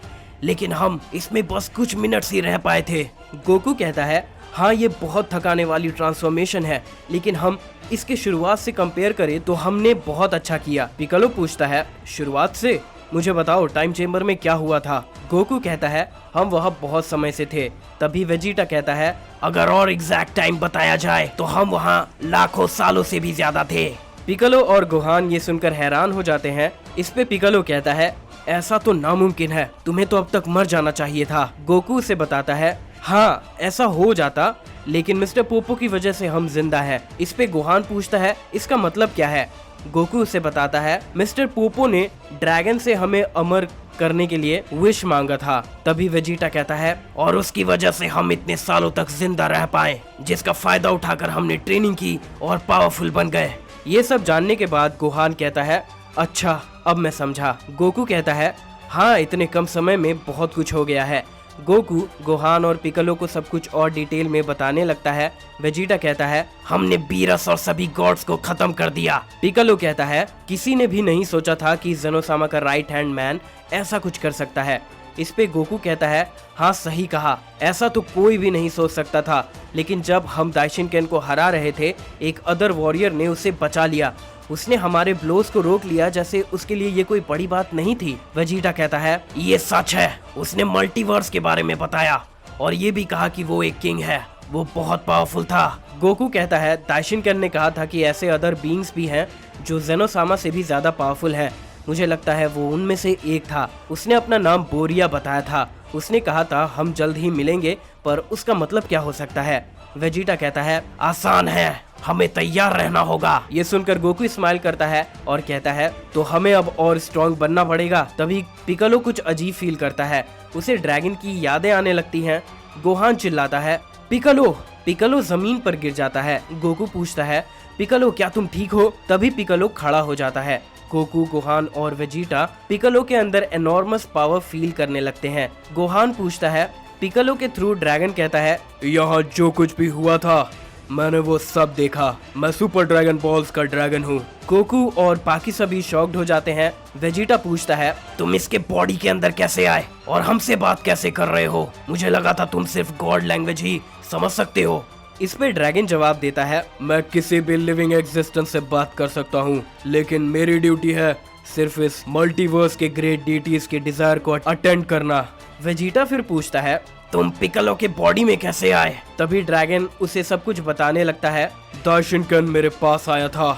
A: लेकिन हम इसमें बस कुछ मिनट्स ही रह पाए थे। गोकू कहता है हाँ ये बहुत थकाने वाली ट्रांसफॉर्मेशन है, लेकिन हम इसके शुरुआत से कंपेयर करें तो हमने बहुत अच्छा किया। पिकोलो पूछता है शुरुआत से? मुझे बताओ टाइम चेम्बर में क्या हुआ था। गोकू कहता है हम वहाँ बहुत समय से थे। तभी वेजिटा कहता है
B: अगर और एग्जैक्ट टाइम बताया जाए तो हम वहाँ लाखों सालों से भी ज्यादा थे।
A: पिकलो और गोहान ये सुनकर हैरान हो जाते हैं। इस पे पिकलो कहता है ऐसा तो नामुमकिन है, तुम्हें तो अब तक मर जाना चाहिए था। गोकू उसे बताता है हाँ ऐसा हो जाता, लेकिन मिस्टर पोपो की वजह से हम जिंदा हैं। इस पे गोहान पूछता है इसका मतलब क्या है। गोकू उसे बताता है मिस्टर पोपो ने ड्रैगन से हमें अमर करने के लिए विश मांगा था। तभी वेजिटा कहता है
B: और उसकी वजह से हम इतने सालों तक जिंदा रह पाए, जिसका फायदा उठाकर हमने ट्रेनिंग की और पावरफुल बन गए।
A: ये सब जानने के बाद गोहान कहता है अच्छा अब मैं समझा। गोकू कहता है हाँ इतने कम समय में बहुत कुछ हो गया है। गोकू गोहान और पिकलो को सब कुछ और डिटेल में बताने लगता है। वेजिटा कहता है
B: हमने बीरस और सभी गॉड्स को खत्म कर दिया।
A: पिकलो कहता है किसी ने भी नहीं सोचा था कि ज़ेनोसामा का राइट हैंड मैन ऐसा कुछ कर सकता है। इस पे गोकू कहता है हाँ सही कहा, ऐसा तो कोई भी नहीं सोच सकता था, लेकिन जब हम दाइशिनकेन को हरा रहे थे एक अदर वॉरियर ने उसे बचा लिया। उसने हमारे ब्लोज को रोक लिया जैसे उसके लिए ये कोई बड़ी बात नहीं थी। वेजिटा कहता है
B: ये सच है, उसने मल्टीवर्स के बारे में बताया और ये भी कहा कि वो एक किंग है, वो बहुत पावरफुल था।
A: गोकू कहता है दाइशिनकेन ने कहा था कि ऐसे अदर बीइंग्स भी हैं जो ज़ेनोसामा से भी ज्यादा पावरफुल हैं। मुझे लगता है वो उनमें से एक था। उसने अपना नाम बोरिया बताया था। उसने कहा था हम जल्द ही मिलेंगे, पर उसका मतलब क्या हो सकता है। वेजिटा कहता है
B: आसान है, हमें तैयार रहना होगा।
A: ये सुनकर गोकू स्माइल करता है और कहता है तो हमें अब और स्ट्रॉन्ग बनना पड़ेगा। तभी पिकलो कुछ अजीब फील करता है, उसे ड्रैगन की यादें आने लगती हैं। गोहान चिल्लाता है पिकलो। पिकलो जमीन पर गिर जाता है। गोकू पूछता है पिकलो क्या तुम ठीक हो। तभी पिकलो खड़ा हो जाता है। गोकू गोहान और वेजिटा पिकलो के अंदर एनॉर्मस पावर फील करने लगते हैं। गोहान पूछता है पिकलो के थ्रू। ड्रैगन कहता है
B: यहाँ जो कुछ भी हुआ था मैंने वो सब देखा, मैं सुपर ड्रैगन बॉल्स का ड्रैगन हूँ।
A: गोकू और बाकी सभी शॉक्ड हो जाते हैं। वेजिटा पूछता है
B: तुम इसके बॉडी के अंदर कैसे आए और हमसे बात कैसे कर रहे हो, मुझे लगा था तुम सिर्फ गॉड लैंग्वेज ही समझ सकते हो।
A: इस पे ड्रैगन जवाब देता है
B: मैं किसी भी लिविंग एग्जिस्टेंस से बात कर सकता हूँ, लेकिन मेरी ड्यूटी है सिर्फ इस मल्टीवर्स के ग्रेट डीटीज के डिजायर को अटेंड करना।
A: वेजिटा फिर पूछता है
B: तुम पिकलो के बॉडी में कैसे आए।
A: तभी ड्रैगन उसे सब कुछ बताने लगता है।
B: दाइशिनकेन मेरे पास आया था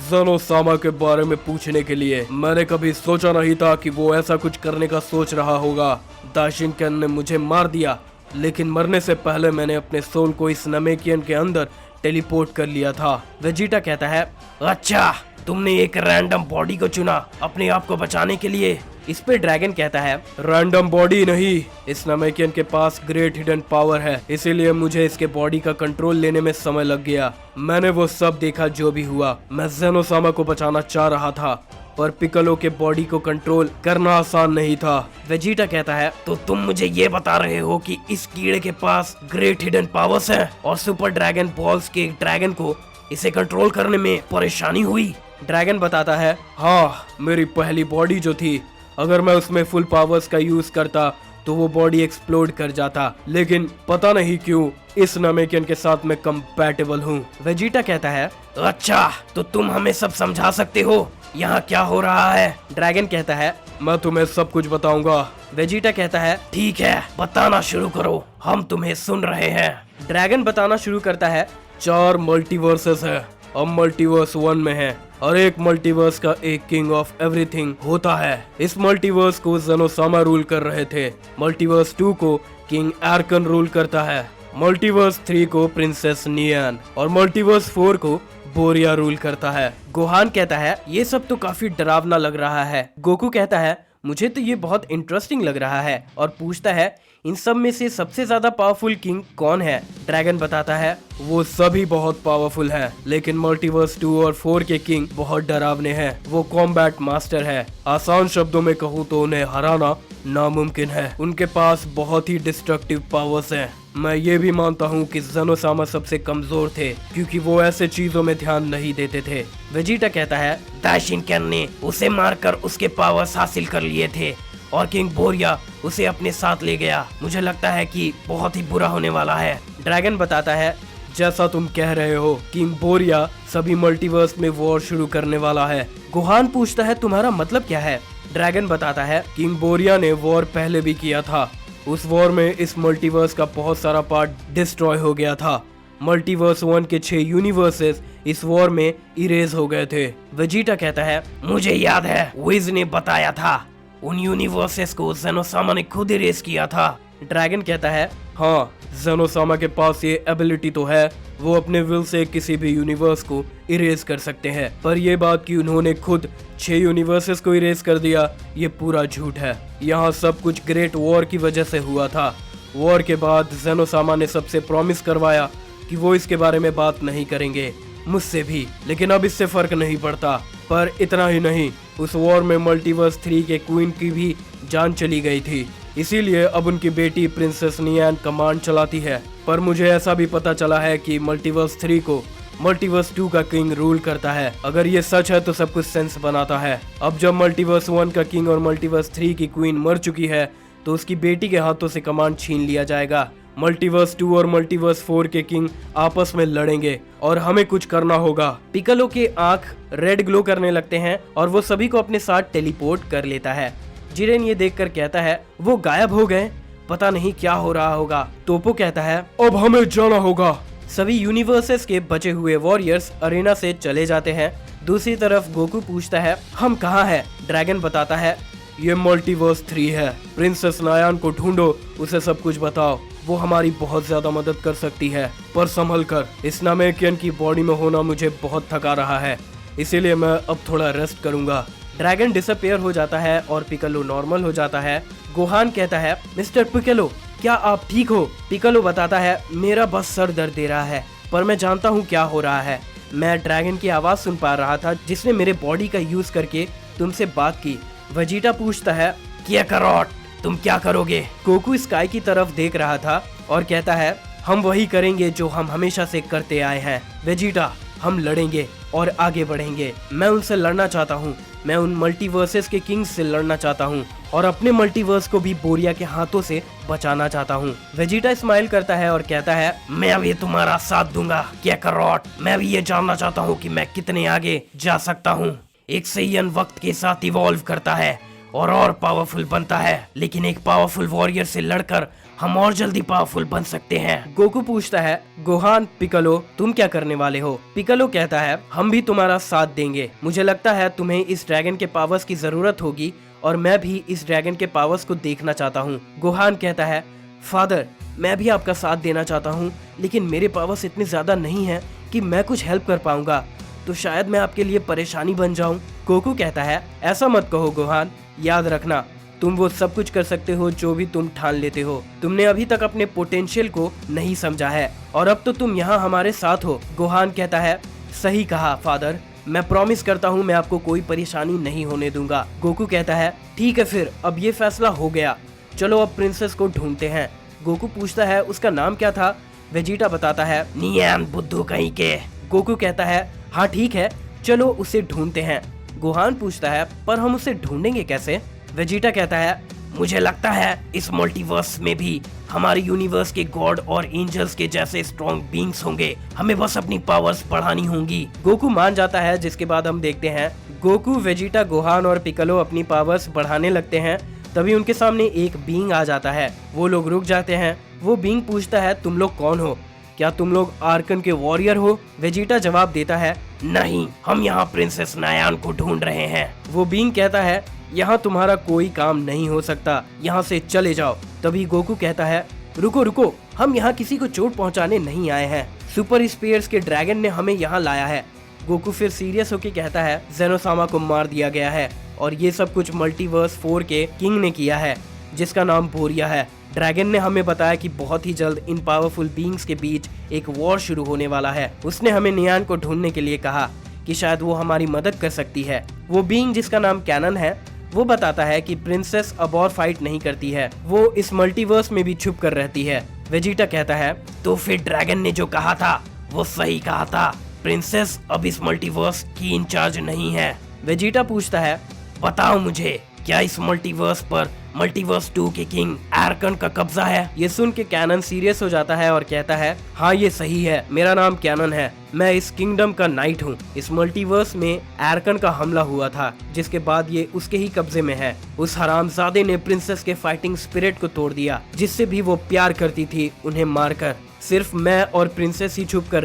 B: ज़ेनोसामा के बारे में पूछने के लिए। मैंने कभी सोचा नहीं था कि वो ऐसा कुछ करने का सोच रहा होगा। दाइशिनकेन ने मुझे मार दिया, लेकिन मरने से पहले मैंने अपने सोल को इस नमेकियन के अंदर टेलीपोर्ट कर लिया था।
A: वेजिटा कहता है
B: अच्छा तुमने एक रैंडम बॉडी को चुना अपने आप को बचाने के लिए।
A: इस पे ड्रैगन कहता है
B: रैंडम बॉडी नहीं, इस नमेकियन के पास ग्रेट हिडन पावर है, इसीलिए मुझे इसके बॉडी का कंट्रोल लेने में समय लग गया। मैंने वो सब देखा जो भी हुआ। मैं ज़ेनोसामा को बचाना चाह रहा था, पर पिकलो के बॉडी को कंट्रोल करना आसान नहीं था।
A: वेजिटा कहता है
B: तो तुम मुझे ये बता रहे हो कि इस कीड़े के पास ग्रेट हिडन पावर्स हैं और सुपर ड्रैगन बॉल्स के ड्रैगन को इसे कंट्रोल करने में परेशानी हुई।
A: ड्रैगन बताता है
B: हाँ, मेरी पहली बॉडी जो थी, अगर मैं उसमें फुल पावर्स का यूज करता तो वो बॉडी एक्सप्लोड कर जाता, लेकिन पता नहीं क्यों इस नमेकियन के साथ मैं कंपैटिबल हूँ।
A: वेजिटा कहता है
B: अच्छा तो तुम हमें सब समझा सकते हो यहाँ क्या हो रहा है।
A: ड्रैगन कहता है
B: मैं तुम्हें सब कुछ बताऊंगा।
A: वेजिटा कहता है
B: ठीक है, बताना शुरू करो, हम तुम्हें सुन रहे हैं।
A: ड्रैगन बताना शुरू करता है
B: 4 मल्टीवर्सेस है, अब मल्टीवर्स 1 में है। हर एक मल्टीवर्स का एक किंग ऑफ एवरीथिंग होता है। इस मल्टीवर्स को ज़ेनोसामा रूल कर रहे थे। मल्टीवर्स 2 को किंग एरकन रूल करता है। मल्टीवर्स 3 को प्रिंसेस नियन और मल्टीवर्स 4 को बोरिया रूल करता है।
A: गोहान कहता है ये सब तो काफी डरावना लग रहा है। गोकू कहता है मुझे तो ये बहुत इंटरेस्टिंग लग रहा है और पूछता है इन सब में से सबसे ज्यादा पावरफुल किंग कौन है। ड्रैगन बताता है
B: वो सभी बहुत पावरफुल हैं, लेकिन मल्टीवर्स 2 और 4 के किंग बहुत डरावने हैं। वो कॉम्बैट मास्टर है। आसान शब्दों में कहूँ तो उन्हें हराना नामुमकिन है। उनके पास बहुत ही डिस्ट्रक्टिव पावर्स हैं। मैं ये भी मानता हूँ कि ज़ेनोसामा सबसे कमजोर थे, क्योंकि वो ऐसे चीजों में ध्यान नहीं देते थे।
A: वेजिटा कहता है
B: दाइशिनकेन ने उसे मारकर उसके पावर्स हासिल कर लिए थे और किंग बोरिया उसे अपने साथ ले गया। मुझे लगता है कि बहुत ही बुरा होने वाला है।
A: ड्रैगन बताता है
B: जैसा तुम कह रहे हो, किंग बोरिया सभी मल्टीवर्स में वॉर शुरू करने वाला है।
A: गोहान पूछता है तुम्हारा मतलब क्या है? ड्रैगन बताता है
B: किंग बोरिया ने वॉर पहले भी किया था। उस वॉर में इस मल्टीवर्स का बहुत सारा पार्ट डिस्ट्रॉय हो गया था। मल्टीवर्स 1 के 6 यूनिवर्सेस इस वॉर में इरेज हो गए थे।
A: वेजिटा कहता है मुझे याद है, विज ने बताया था उन यूनिवर्सेस को ज़ेनोसामा ने खुद इरेज किया था। ड्रैगन कहता है
B: हाँ, ज़ेनोसामा के पास ये एबिलिटी तो है, वो अपने विल से किसी भी यूनिवर्स को इरेज कर सकते हैं। पर ये बात कि उन्होंने खुद 6 यूनिवर्सेस को इरेज कर दिया, ये पूरा झूठ है। यहाँ सब कुछ ग्रेट वॉर की वजह से हुआ था। वॉर के बाद ज़ेनोसामा ने सबसे प्रॉमिस करवाया कि वो इसके बारे में बात नहीं करेंगे, मुझसे भी। लेकिन अब इससे फर्क नहीं पड़ता। पर इतना ही नहीं, उस वॉर में मल्टीवर्स 3 के क्वीन की भी जान चली गई थी, इसीलिए अब उनकी बेटी प्रिंसेस नियान कमांड चलाती है। पर मुझे ऐसा भी पता चला है कि मल्टीवर्स 3 को मल्टीवर्स 2 का किंग रूल करता है। अगर ये सच है तो सब कुछ सेंस बनाता है। अब जब मल्टीवर्स 1 का किंग और मल्टीवर्स 3 की क्वीन मर चुकी है तो उसकी बेटी के हाथों से कमांड छीन लिया जाएगा। मल्टीवर्स 2 और मल्टीवर्स 4 के किंग आपस में लड़ेंगे और हमें कुछ करना होगा।
A: पिकालो के आंख रेड ग्लो करने लगते हैं और वो सभी को अपने साथ टेलीपोर्ट कर लेता है। जिरेन ये देखकर कहता है वो गायब हो गए, पता नहीं क्या हो रहा होगा। तोपो कहता है
B: अब हमें जाना होगा।
A: सभी यूनिवर्सेस के बचे हुए वॉरियर्स अरेना से चले जाते हैं। दूसरी तरफ गोकू पूछता है हम कहाँ हैं? ड्रैगन बताता है
B: ये मल्टीवर्स 3 है। प्रिंसेस नायान को ढूंढो, उसे सब कुछ बताओ, वो हमारी बहुत ज्यादा मदद कर सकती है। पर संभल कर, इस नामेकियन की बॉडी में होना मुझे बहुत थका रहा है, इसीलिए मैं अब थोड़ा रेस्ट करूंगा।
A: ड्रैगन डिसअपियर हो जाता है और पिकालो नॉर्मल हो जाता है। गोहान कहता है मिस्टर पिकालो क्या आप ठीक हो? पिकालो बताता है मेरा बस सर दर्द दे रहा है, पर मैं जानता हूँ क्या हो रहा है। मैं ड्रैगन की आवाज सुन पा रहा था जिसने मेरे बॉडी का यूज करके तुमसे बात की। वेजिटा पूछता है क्या करोट, तुम क्या करोगे? गोकू स्काई की तरफ देख रहा था और कहता है हम वही करेंगे जो हम हमेशा से करते आए हैं। वेजिटा हम लड़ेंगे और आगे बढ़ेंगे। मैं उनसे लड़ना चाहता हूँ, मैं उन मल्टीवर्सेस के किंग्स से लड़ना चाहता हूँ और अपने मल्टीवर्स को भी बोरिया के हाथों से बचाना चाहता हूँ। वेजिटा स्माइल करता है और कहता है मैं अभी तुम्हारा साथ दूंगा क्या करोट। मैं भी ये जानना चाहता हूँ कि मैं कितने आगे जा सकता हूँ। एक सैयन वक्त के साथ इवॉल्व करता है और पावरफुल बनता है, लेकिन एक पावरफुल वॉरियर से लड़कर हम और जल्दी पावरफुल बन सकते हैं। गोकू पूछता है गोहान पिकालो तुम क्या करने वाले हो? पिकालो कहता है हम भी तुम्हारा साथ देंगे। मुझे लगता है तुम्हें इस ड्रैगन के पावर्स की जरूरत होगी और मैं भी इस ड्रैगन के पावर्स को देखना चाहता हूँ। गोहान कहता है फादर मैं भी आपका साथ देना चाहता हूँ, लेकिन मेरे पावर्स इतने ज्यादा नहीं है कि मैं कुछ हेल्प कर पाऊंगा, तो शायद मैं आपके लिए परेशानी बन जाऊं। गोकू कहता है ऐसा मत कहो गोहान, याद रखना तुम वो सब कुछ कर सकते हो जो भी तुम ठान लेते हो। तुमने अभी तक अपने पोटेंशियल को नहीं समझा है और अब तो तुम यहाँ हमारे साथ हो। गोहान कहता है सही कहा फादर, मैं प्रॉमिस करता हूँ मैं आपको कोई परेशानी नहीं होने दूंगा। गोकू कहता है ठीक है फिर अब ये फैसला हो गया, चलो अब प्रिंसेस को ढूंढते हैं। गोकू पूछता है उसका नाम क्या था? वेजिटा बताता है नियान बुद्धू कहीं के। गोकू कहता है हाँ ठीक है चलो उसे ढूंढते हैं। गोहान पूछता है पर हम उसे ढूंढेंगे कैसे? वेजिटा कहता है मुझे लगता है इस मल्टीवर्स में भी हमारे यूनिवर्स के गॉड और एंजल्स के जैसे स्ट्रॉन्ग बीइंग्स होंगे, हमें बस अपनी पावर्स बढ़ानी होंगी। गोकू मान जाता है, जिसके बाद हम देखते हैं गोकू, वेजिटा, गोहान और पिकालो अपनी पावर्स बढ़ाने लगते हैं। तभी उनके सामने एक बीइंग आ जाता है, वो लोग रुक जाते हैं। वो बीइंग पूछता है तुम लोग कौन हो? क्या तुम लोग आर्कन के वॉरियर हो? वेजिटा जवाब देता है नहीं, हम यहाँ प्रिंसेस नायान को ढूंढ रहे हैं। वो बीइंग कहता है यहाँ तुम्हारा कोई काम नहीं हो सकता, यहाँ से चले जाओ। तभी गोकू कहता है रुको रुको, हम यहाँ किसी को चोट पहुँचाने नहीं आए हैं, सुपर स्पीयर्स के ड्रैगन ने हमें यहाँ लाया है। गोकू फिर सीरियस होके कहता है ज़ेनोसामा को मार दिया गया है और ये सब कुछ मल्टीवर्स 4 के किंग ने किया है जिसका नाम बोरिया है। ड्रैगन ने हमें बताया कि बहुत ही जल्द इन पावरफुल बीइंग्स के बीच एक वॉर शुरू होने वाला है। उसने हमें नियान को ढूंढने के लिए कहा कि शायद वो हमारी मदद कर सकती है। वो बीइंग जिसका नाम कैनन है वो बताता है कि प्रिंसेस अब और फाइट नहीं करती है, वो इस मल्टीवर्स में भी छुप कर रहती है। वेजिटा कहता है तो फिर ड्रैगन ने जो कहा था वो सही कहा था, प्रिंसेस अब इस मल्टीवर्स की इंचार्ज नहीं है। वेजिटा पूछता है बताओ मुझे क्या इस मल्टीवर्स पर मल्टीवर्स 2 के किंग एरकन का कब्जा है? ये सुन के कैनन सीरियस हो जाता है और कहता है, हाँ ये सही है, मेरा नाम कैनन है, मैं इस किंगडम का नाइट हूँ। इस मल्टीवर्स में एरकन का हमला हुआ था, जिसके बाद ये उसके ही कब्जे में है। उस हरामजादे ने प्रिंसेस के फाइटिंग स्पिरिट को तोड़ दिया, जिससे भी वो प्यार करती थी, उन्हें मारकर। सिर्फ मैं और प्रिंसेस ही छुप कर